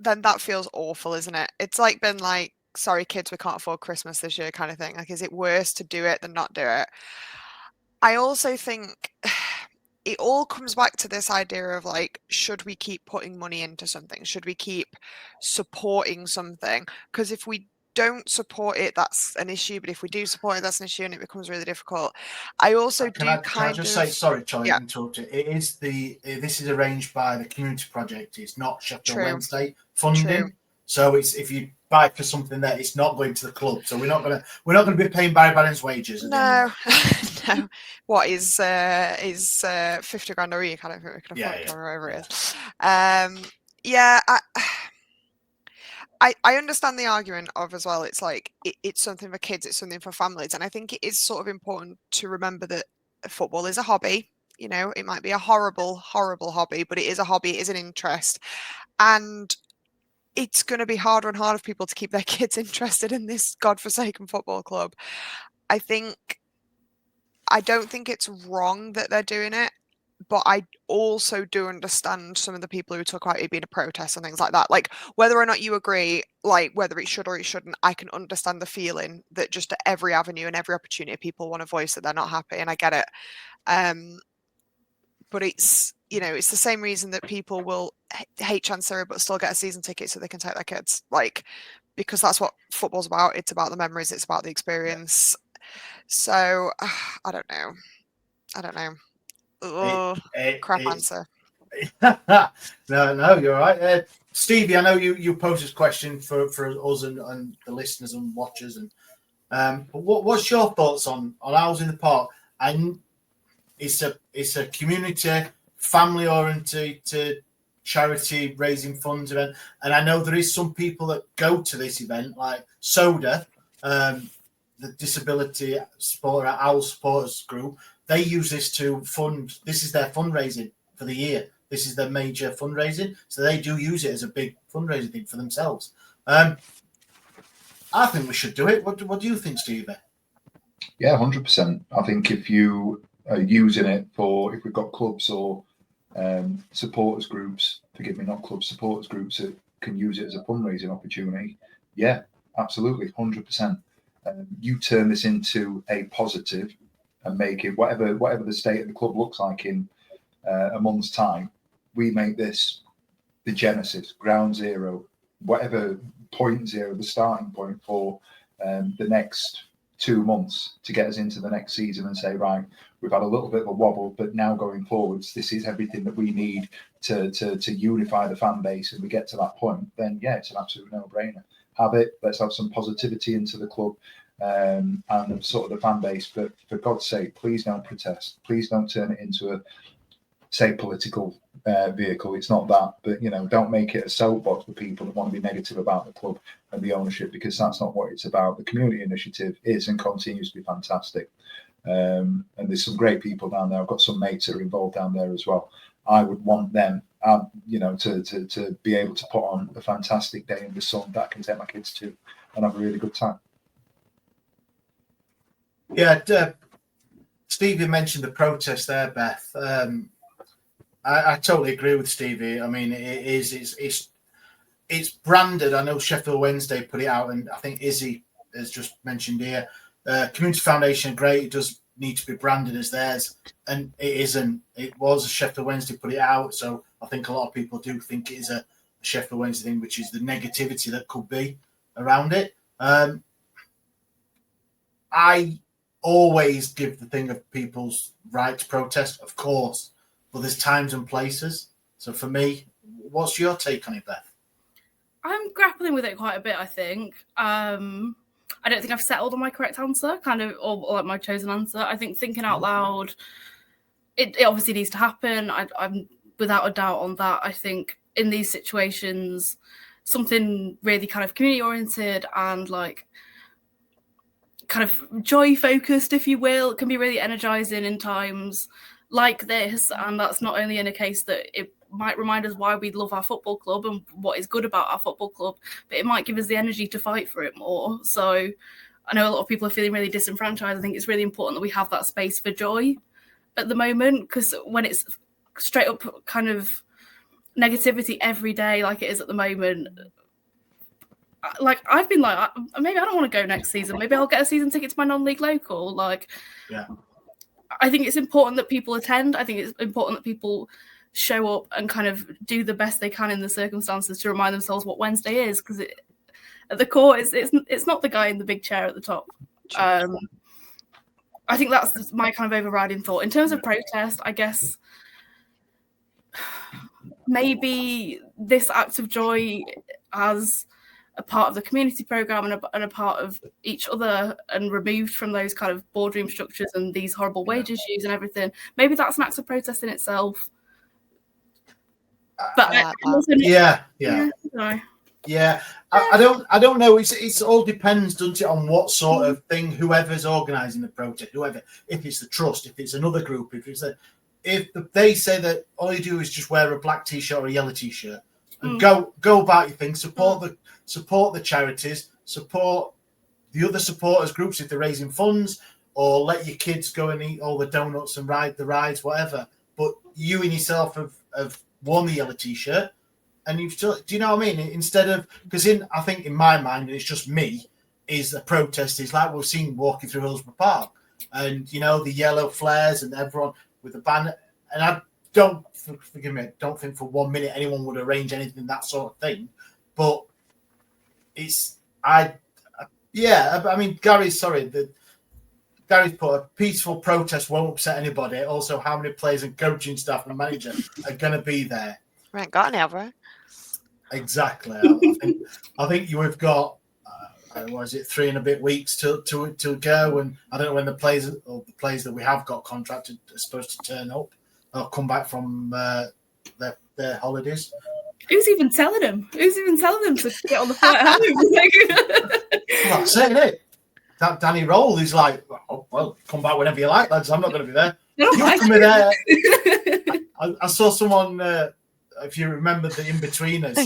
then that feels awful, isn't it? It's like been like, sorry kids, we can't afford Christmas this year kind of thing. Like, is it worse to do it than not do it? I also think it all comes back to this idea of like, should we keep putting money into something? Should we keep supporting something? Because if we don't support it, that's an issue. But if we do support it, that's an issue, and it becomes really difficult. I also can I just say, sorry, Charlie, to interrupt you. It is this is arranged by the community project. It's not Sheffield Wednesday funding. True. So it's if you buy for something that it's not going to the club. So we're not gonna be paying Barry Bannon's wages. No, no. What is 50 grand a week? I don't think we can afford it, or whatever it is. I understand the argument of as well. It's like it's something for kids, it's something for families, and I think it is sort of important to remember that football is a hobby. It might be a horrible, horrible hobby, but it is a hobby. It is an interest, and it's going to be harder and harder for people to keep their kids interested in this godforsaken football club. I don't think it's wrong that they're doing it, but I also do understand some of the people who talk about it being a protest and things like that. Like, whether or not you agree, like whether it should or it shouldn't, I can understand the feeling that just at every avenue and every opportunity people want to voice that they're not happy, and I get it. But it's, you know, it's the same reason that people will hate Chansiri but still get a season ticket so they can take their kids, like, because that's what football's about. It's about the memories, it's about the experience. So I don't know. Crap answer. No, you're right. Stevie, I know you posed this question for us and the listeners and watchers, and but what's your thoughts on Owls in the Park? And it's a community, family oriented charity raising funds event, and I know there is some people that go to this event, like Soda, the disability supporter, Owl supporters group. They use this to fund. This is their fundraising for the year. This is their major fundraising, so they do use it as a big fundraising thing for themselves. I think we should do it. What do you think, Stevie? Yeah, 100%. I think if you are using it for, if we've got clubs or supporters groups, forgive me, not clubs, supporters groups that can use it as a fundraising opportunity, yeah, absolutely, 100%. You turn this into a positive and make it whatever the state of the club looks like in a month's time. We make this the genesis, ground zero, whatever point zero, the starting point for the next 2 months to get us into the next season and say, right, we've had a little bit of a wobble, but now going forwards, this is everything that we need to unify the fan base, and we get to that point, then yeah, it's an absolute no-brainer. Have it, let's have some positivity into the club and sort of the fan base, but for God's sake, please don't protest. Please don't turn it into a, say, political vehicle. It's not that, but, you know, don't make it a soapbox for people that want to be negative about the club and the ownership, because that's not what it's about. The community initiative is and continues to be fantastic. And there's some great people down there. I've got some mates that are involved down there as well. I would want them, you know, to be able to put on a fantastic day in the sun that I can take my kids to and have a really good time. Yeah, Stevie mentioned the protest there, Beth. I totally agree with Stevie. I mean, it's branded. I know Sheffield Wednesday put it out, and I think Izzy has just mentioned here. Community Foundation, great. It does need to be branded as theirs, and it isn't. It was Sheffield Wednesday put it out, so I think a lot of people do think it is a Sheffield Wednesday thing, which is the negativity that could be around it. I always give the thing of people's right to protest, of course, but there's times and places. So for me, what's your take on it, Beth? I'm grappling with it quite a bit, I think. I don't think I've settled on my correct answer, kind of, or like my chosen answer. I think thinking out loud, it obviously needs to happen. I'm without a doubt on that. I think in these situations, something really kind of community oriented and like kind of joy focused, if you will, it can be really energizing in times like this. And that's not only in a case that it might remind us why we love our football club and what is good about our football club, but it might give us the energy to fight for it more. So I know a lot of people are feeling really disenfranchised. I think it's really important that we have that space for joy at the moment, because when it's straight up kind of negativity every day like it is at the moment, like I've been like, maybe I don't want to go next season. Maybe I'll get a season ticket to my non-league local. Like, yeah, I think it's important that people attend. I think it's important that people show up and kind of do the best they can in the circumstances to remind themselves what Wednesday is, because at the core, it's not the guy in the big chair at the top. I think that's my kind of overriding thought. In terms of protest, I guess maybe this act of joy as a part of the community program and a part of each other, and removed from those kind of boardroom structures and these horrible wage issues and everything. Maybe that's an act of protest in itself. But I don't know. It's all depends, doesn't it, on what sort of thing whoever's organising the protest, whoever. If it's the trust, if it's another group, if they say that all you do is just wear a black t-shirt or a yellow t-shirt and go about your thing, support the charities, support the other supporters groups if they're raising funds, or let your kids go and eat all the donuts and ride the rides, whatever. But you and yourself have worn the yellow t-shirt, and you've still, do you know what I mean? Instead of, because I think in my mind, and it's just me, is a protest is like we've seen walking through Hillsborough Park, and the yellow flares and everyone with the banner. And I don't, forgive me, don't think for 1 minute anyone would arrange anything that sort of thing, but I mean, Gary's put a peaceful protest won't upset anybody. Also, how many players and coaching staff and manager are going to be there? We ain't got any, have we? Exactly. I think you've got, what is it, 3 and a bit weeks to go, and I don't know when the players that we have got contracted are supposed to turn up or come back from their holidays. Who's even telling them? Who's even telling them to get on the flight home? Well, that's it, isn't it? That Danny Röhl is like, oh, well, come back whenever you like, lads. I'm not going to be there. You can be there. I saw someone, if you remember the In-Betweeners,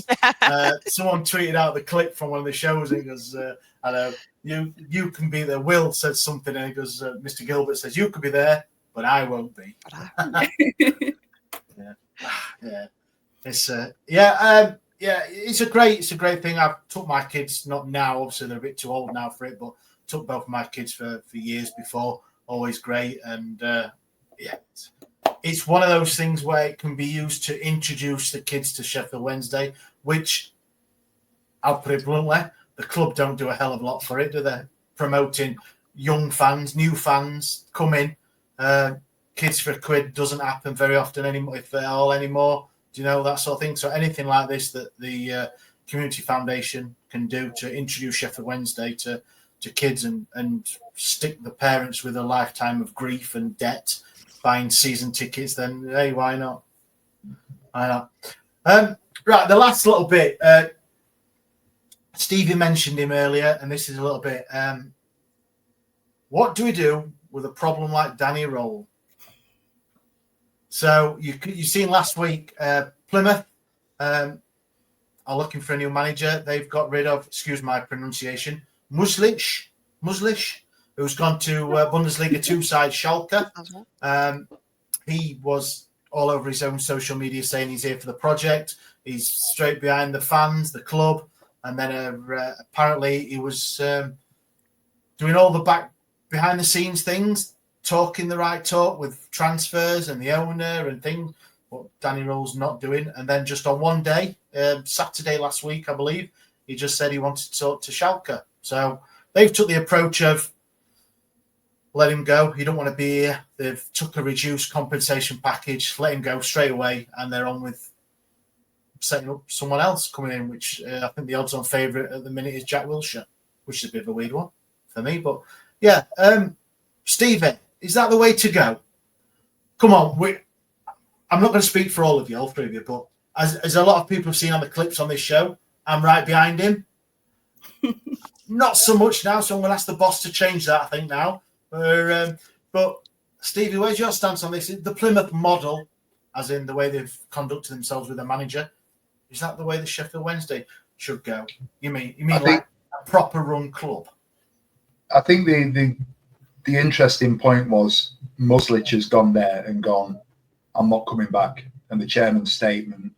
someone tweeted out the clip from one of the shows, and he goes, you can be there. Will said something, and he goes, Mr. Gilbert says, you could be there, but I won't be. Yeah. It's it's a great thing. I've took my kids, not now, obviously they're a bit too old now for it, but took both of my kids for years before. Always great, and it's one of those things where it can be used to introduce the kids to Sheffield Wednesday, which, I'll put it bluntly, the club don't do a hell of a lot for it, do they? Promoting young fans, new fans, come in. Kids for £1 doesn't happen very often anymore, if at all anymore. Do you know, that sort of thing? So anything like this that the Community Foundation can do to introduce Sheffield Wednesday to kids and stick the parents with a lifetime of grief and debt buying season tickets, then hey, why not? Right, the last little bit. Stevie mentioned him earlier, and this is a little bit. What do we do with a problem like Danny Röhl? So you seen last week, Plymouth are looking for a new manager. They've got rid of, excuse my pronunciation, Muslich, who's gone to Bundesliga 2 side Schalke. He was all over his own social media saying he's here for the project. He's straight behind the fans, the club, and then apparently he was doing all the behind the scenes things, talking the right talk with transfers and the owner and things, what Danny Röhl's not doing. And then just on one day, Saturday last week, I believe, he just said he wanted to talk to Schalke. So they've took the approach of let him go. He don't want to be here. They've took a reduced compensation package, let him go straight away, and they're on with setting up someone else coming in, which I think the odds-on favourite at the minute is Jack Wilshere, which is a bit of a weird one for me. But yeah, Stephen, is that the way to go? Come on, I'm not going to speak for all of you, all three of you, but as a lot of people have seen on the clips on this show, I'm right behind him. Not so much now, so I'm going to ask the boss to change that, I think, now. But Stevie, where's your stance on this? The Plymouth model, as in the way they've conducted themselves with a manager, is that the way the Sheffield Wednesday should go? You mean like a proper run club? I think the interesting point was Muslich has gone there and gone, I'm not coming back. And the chairman's statement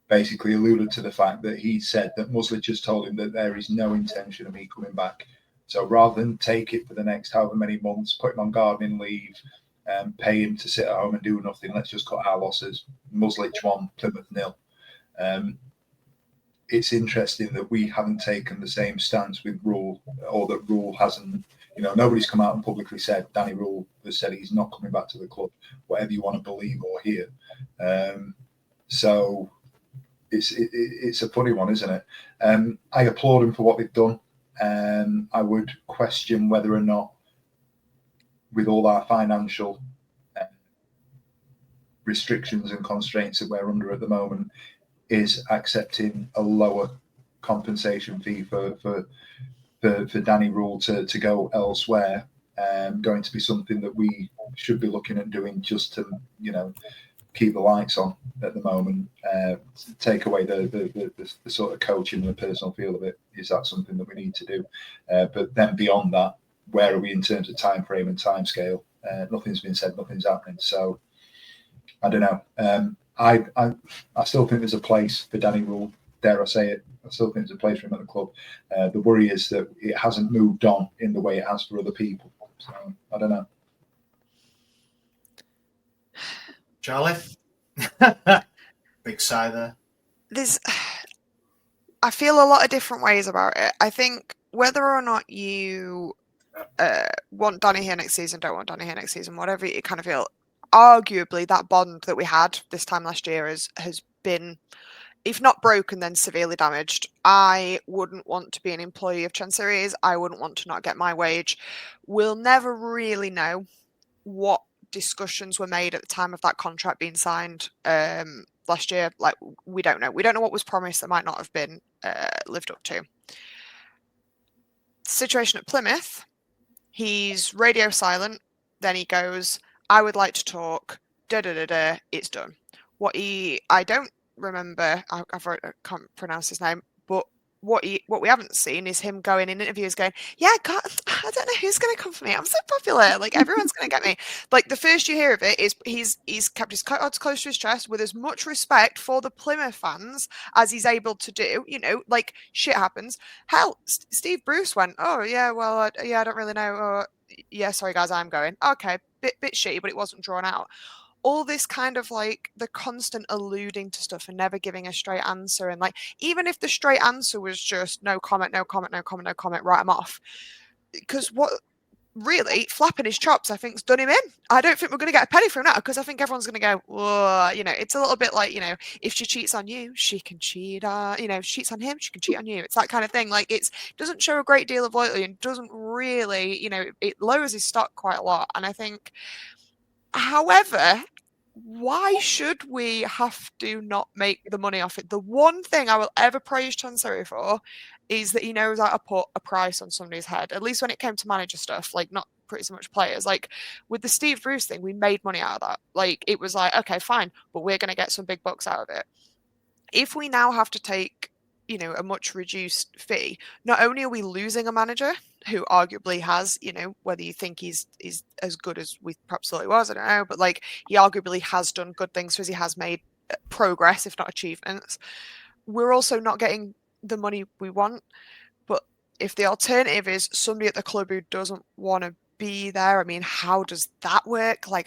basically alluded to the fact that he said that Muslich has told him that there is no intention of me coming back. So rather than take it for the next however many months, put him on gardening leave, pay him to sit at home and do nothing, let's just cut our losses. Muslich 1, Plymouth 0. It's interesting that we haven't taken the same stance with Röhl, or that Röhl hasn't. Nobody's come out and publicly said Danny Röhl has said he's not coming back to the club, whatever you want to believe or hear. So it's a funny one, isn't it? I applaud them for what they've done. I would question whether or not, with all our financial restrictions and constraints that we're under at the moment, is accepting a lower compensation fee for Danny Röhl to go elsewhere going to be something that we should be looking at doing, just to keep the lights on at the moment. Take away the sort of coaching and the personal feel of it. Is that something that we need to do? But then beyond that, where are we in terms of time frame and time scale? Nothing's been said, nothing's happening. So I don't know. I still think there's a place for Danny Röhl. Dare I say it? I still think there's a place for him at the club. The worry is that it hasn't moved on in the way it has for other people. So I don't know. Charlie, big sigh there. I feel a lot of different ways about it. I think whether or not you want Danny here next season, don't want Danny here next season, whatever you kind of feel, arguably that bond that we had this time last year has been, if not broken, then severely damaged. I wouldn't want to be an employee of Chansiri's. I wouldn't want to not get my wage. We'll never really know what discussions were made at the time of that contract being signed last year. Like, we don't know. We don't know what was promised that might not have been lived up to. Situation at Plymouth, he's radio silent. Then he goes, I would like to talk. It's done. I don't remember. I can't pronounce his name, but what we haven't seen is him going in interviews going, yeah, God, I don't know who's going to come for me. I'm so popular. Like, everyone's going to get me. Like, the first you hear of it is he's kept his cards close to his chest with as much respect for the Plymouth fans as he's able to do. You know, like, shit happens. Hell, Steve Bruce went, oh, yeah, well, I don't really know. Yeah, sorry, guys, I'm going. Okay, bit shitty, but it wasn't drawn out. All this kind of like the constant alluding to stuff and never giving a straight answer. And like, even if the straight answer was just no comment, write him off. Because what really flapping his chops, I think, has done him in. I don't think we're going to get a penny from that, because I think everyone's going to go, whoa, you know, it's a little bit like, you know, if she cheats on you, she can cheat on, you know, if she cheats on him, she can cheat on you. It's that kind of thing. Like, it doesn't show a great deal of loyalty and doesn't really, you know, it lowers his stock quite a lot. And I think, however, why should we have to not make the money off it? The one thing I will ever praise Chansiri for is that he knows how to put a price on somebody's head, at least when it came to manager stuff, like not pretty so much players. Like with the Steve Bruce thing, we made money out of that. Like, it was like, okay, fine, but we're going to get some big bucks out of it. If we now have to take, you know, a much reduced fee, not only are we losing a manager who arguably has, you know, whether you think he's as good as we perhaps thought he was, I don't know, but like, he arguably has done good things for us. He has made progress, if not achievements. We're also not getting the money we want. But if the alternative is somebody at the club who doesn't want to be there, I mean, how does that work? Like,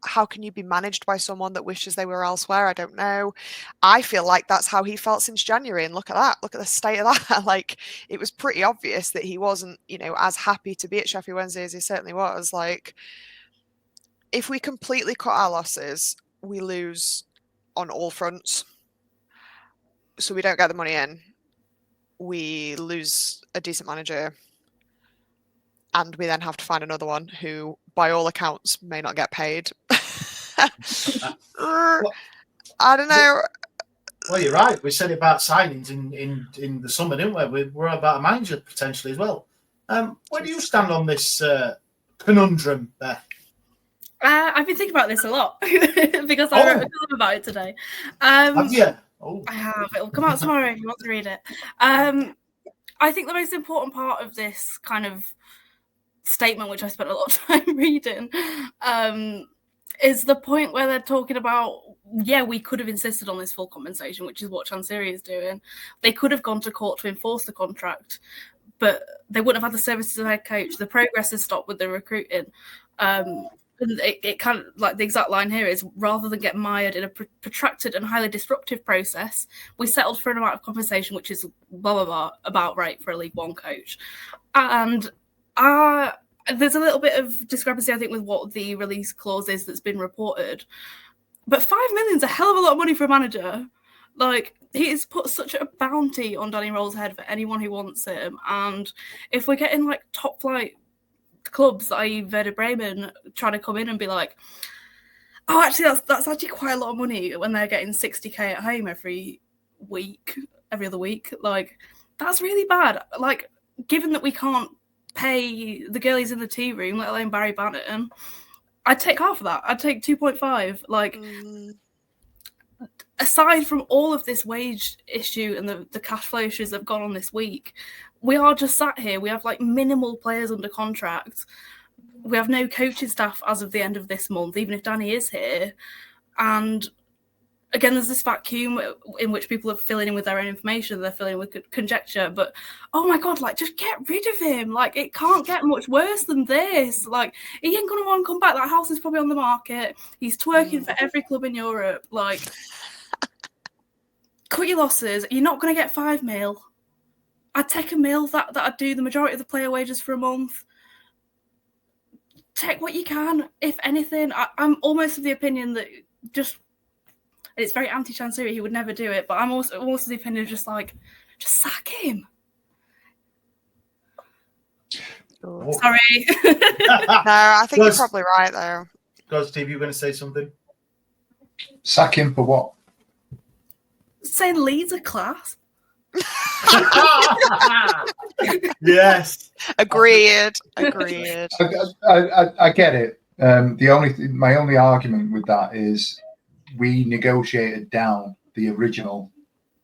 how can you be managed by someone that wishes they were elsewhere? I don't know. I feel like that's how he felt since January, and look at that. Look at the state of that. Like, it was pretty obvious that he wasn't, you know, as happy to be at Sheffield Wednesday as he certainly was. Like, if we completely cut our losses, we lose on all fronts. So we don't get the money in. We lose a decent manager. And we then have to find another one who, by all accounts, may not get paid. I don't know. Well, you're right. We said about signings in the summer, didn't we? We're about a manager potentially as well. Where do you stand on this conundrum, Beth? I've been thinking about this a lot because I wrote a column about it today. Have you? Oh. I have. It'll come out tomorrow if you want to read it. I think the most important part of this kind of statement, which I spent a lot of time reading, is the point where they're talking about, yeah, we could have insisted on this full compensation, which is what Chansiri is doing. They could have gone to court to enforce the contract, but they wouldn't have had the services of head coach. The progress has stopped with the recruiting. And it kind of, like, the exact line here is, rather than get mired in a protracted and highly disruptive process, we settled for an amount of compensation which is blah blah blah about right for a League One coach. And there's a little bit of discrepancy, I think, with what the release clause is that's been reported. But $5 million is a hell of a lot of money for a manager. Like, he's put such a bounty on Danny Röhl's head for anyone who wants him. And if we're getting like top flight clubs, i.e. Werder Bremen, trying to come in and be like, oh, actually, that's actually quite a lot of money when they're getting 60k at home every other week. Like, that's really bad. Like, given that we can't pay the girlies in the tea room, let alone Barry Bannerton, I'd take half of that. I'd take 2.5. Like, aside from all of this wage issue and the cash flow issues that have gone on this week, we are just sat here. We have like minimal players under contract. We have no coaching staff as of the end of this month, even if Danny is here. And again, there's this vacuum in which people are filling in with their own information, they're filling in with conjecture, but oh my God, like, just get rid of him. Like, it can't get much worse than this. Like, he ain't gonna want to come back. That house is probably on the market. He's twerking for every club in Europe. Like, cut your losses. You're not gonna get 5 mil. I'd take a mil, that I'd do the majority of the player wages for a month. Take what you can, if anything. I'm almost of the opinion that just, it's very anti-Chansiri, he would never do it, but I'm also the opinion of just sack him. Sorry. No, I think you're probably right there. Go, Steve, you were going to say something? Sack him for what? Saying Leeds are class. Yes. Agreed. I get it. My only argument with that is we negotiated down the original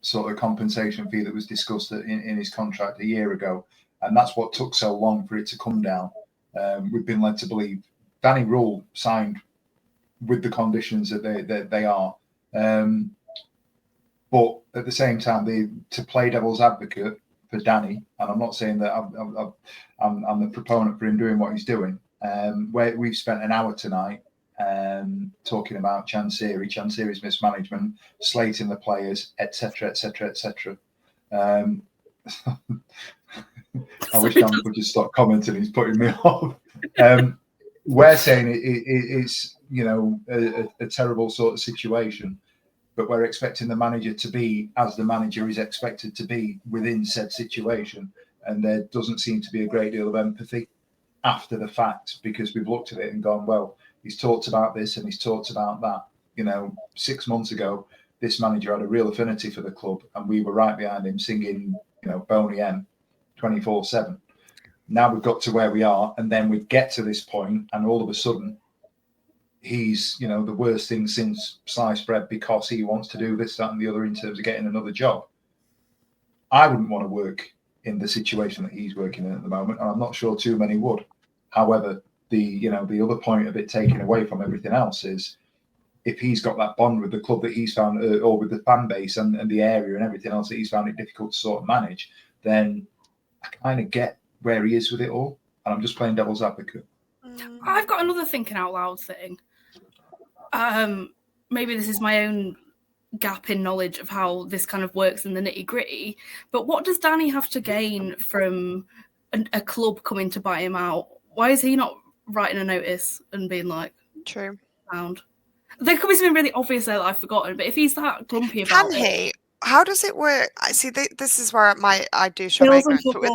sort of compensation fee that was discussed in his contract a year ago, and that's what took so long for it to come down. We've been led to believe Danny Röhl signed with the conditions that they are, but at the same time, to play devil's advocate for Danny, and I'm not saying that I'm the proponent for him doing what he's doing. We've spent an hour tonight talking about Chansiri's mismanagement, slating the players, etc. I wish Dan could just stop commenting. He's putting me off. We're saying it's a terrible sort of situation, but we're expecting the manager to be as the manager is expected to be within said situation, and there doesn't seem to be a great deal of empathy after the fact, because we've looked at it and gone, well, he's talked about this and he's talked about that. 6 months ago, this manager had a real affinity for the club, and we were right behind him singing, Boney M 24/7. Now we've got to where we are, and then we get to this point, and all of a sudden, he's, the worst thing since sliced bread because he wants to do this, that, and the other in terms of getting another job. I wouldn't want to work in the situation that he's working in at the moment, and I'm not sure too many would. However, the other point of it taken away from everything else is, if he's got that bond with the club that he's found, or with the fan base and the area and everything else that he's found it difficult to sort of manage, then I kind of get where he is with it all, and I'm just playing devil's advocate. I've got another thinking out loud thing. Maybe this is my own gap in knowledge of how this kind of works in the nitty gritty, but what does Danny have to gain from a club coming to buy him out? Why is he not writing a notice and being like, true, found? There could be something really obvious there that I've forgotten, but if he's that grumpy about it, how does it work? I see. This is where I do show my ignorance, but with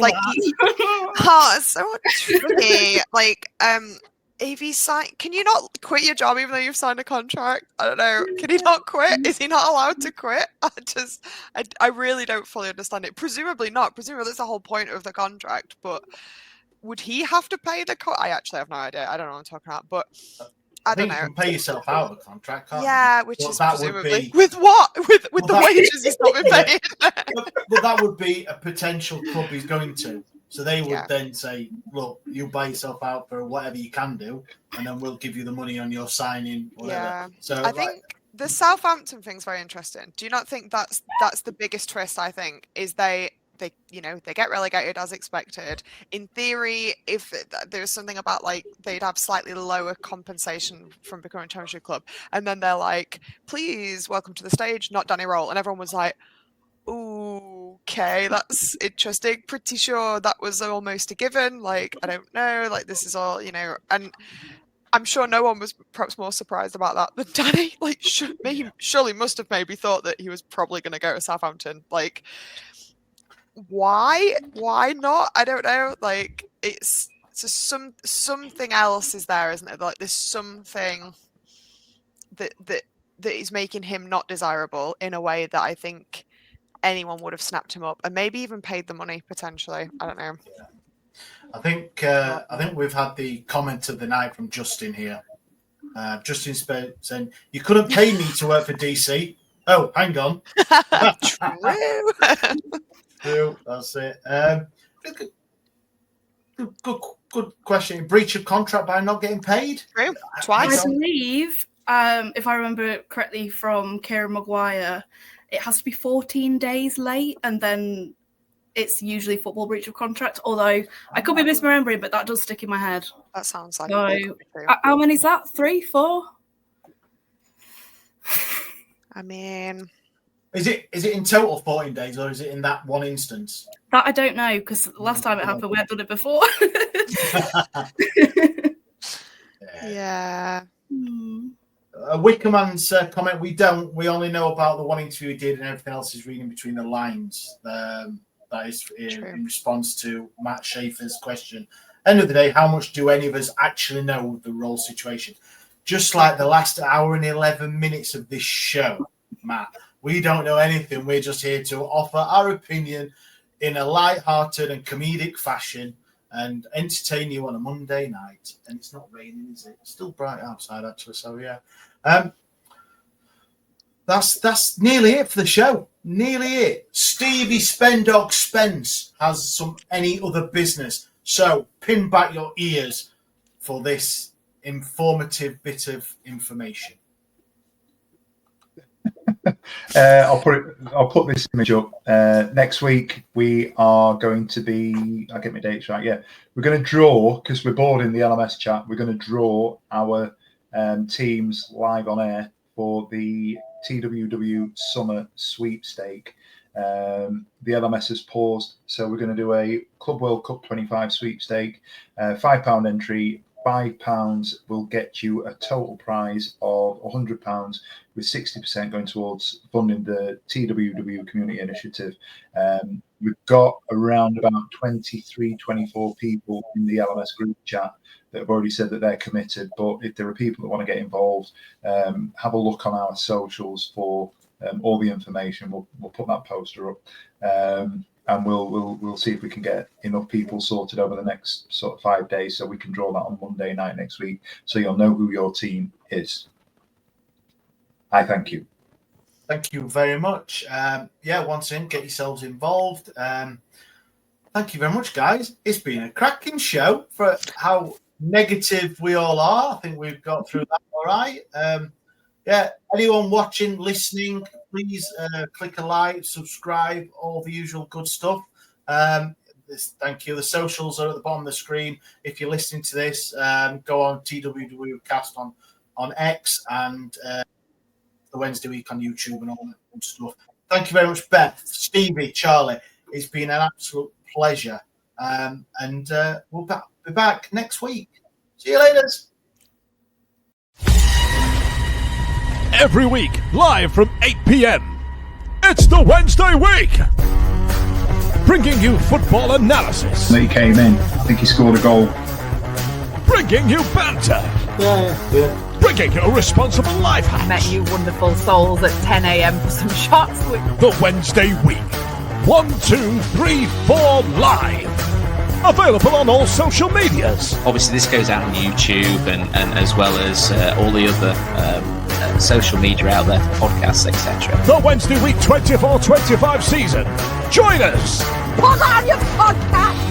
it's so tricky. If he signed, can you not quit your job even though you've signed a contract? I don't know. Can he not quit? Is he not allowed to quit? I really don't fully understand it. Presumably not. Presumably that's the whole point of the contract. But would he have to pay the I actually have no idea. I don't know what I'm talking about. But I don't know. You can pay yourself out of the contract, can't you? Which is presumably with what? With the wages he's not been paid. But that would be a potential club he's going to. So they would then say, look, you buy yourself out for whatever you can do, and then we'll give you the money on your signing, whatever. Yeah. So I think the Southampton thing's very interesting. Do you not think that's the biggest twist, I think, is they get relegated as expected. In theory, if there's something about they'd have slightly lower compensation from becoming a championship club, and then they're like, please welcome to the stage, not Danny Röhl. And everyone was like, okay, that's interesting. Pretty sure that was almost a given. I don't know. This is all, and I'm sure no one was perhaps more surprised about that than Danny. He surely must have maybe thought that he was probably going to go to Southampton. Why not? I don't know. It's just something else is there, isn't it? There's something that is making him not desirable in a way that I think anyone would have snapped him up and maybe even paid the money potentially. I don't know. I think we've had the comment of the night from Justin here. Justin saying, you couldn't pay me to work for DC. Oh, hang on. True. That's it. Good question. Breach of contract by not getting paid? True. Twice. I believe if I remember correctly from Kieran Maguire, it has to be 14 days late, and then it's usually football breach of contract. Although I could be misremembering, but that does stick in my head. That sounds like. So, how many is that? 3, 4? I mean, is it in total 14 days, or is it in that one instance? That I don't know, because last time it happened, we had done it before. Yeah. Wickerman's comment: we only know about the one interview we did, and everything else is reading between the lines. That is in response to Matt Schaefer's question. End of the day, how much do any of us actually know the role situation? Just like the last hour and 11 minutes of this show, Matt, we don't know anything. We're just here to offer our opinion in a light-hearted and comedic fashion and entertain you on a Monday night. And it's not raining, is it? It's still bright outside, actually. So yeah, that's nearly it for the show. Nearly it. Stevie Spendog Spence has any other business. So pin back your ears for this informative bit of information. I'll put this image up. Next week we are going to be. I'll get my dates right. Yeah, we're going to draw, because we're bored in the LMS chat. We're going to draw our teams live on air for the TWW Summer Sweepstake. The LMS has paused, so we're going to do a Club World Cup 25 sweepstake. £5 entry. £5 will get you a total prize of £100, with 60% going towards funding the TWW Community Initiative. We've got around about 23, 24 people in the LMS group chat that have already said that they're committed. But if there are people that want to get involved, have a look on our socials for all the information. We'll put that poster up. And we'll see if we can get enough people sorted over the next sort of 5 days, so we can draw that on Monday night next week, so you'll know who your team is. I thank you. Thank you very much. Once again, get yourselves involved. Thank you very much, guys. It's been a cracking show for how negative we all are. I think we've got through that all right. Anyone watching, listening, please click a like, subscribe, all the usual good stuff. Thank you. The socials are at the bottom of the screen. If you're listening to this, go on TWWcast on X and the Wednesday Week on YouTube and all that good stuff. Thank you very much, Beth, Stevie, Charlie. It's been an absolute pleasure. And we'll be back next week. See you later. Every week, live from 8 p.m. It's the Wednesday Week, bringing you football analysis. He came in. I think he scored a goal. Bringing you banter. Yeah. Bringing you responsible life hacks. Met you wonderful souls at 10 a.m. for some shots. The Wednesday Week. 1, 2, 3, 4 live. Available on all social medias. Obviously, this goes out on YouTube and as well as all the other social media out there, podcasts, etc. The Wednesday Week 24-25 season. Join us. Put on your podcast.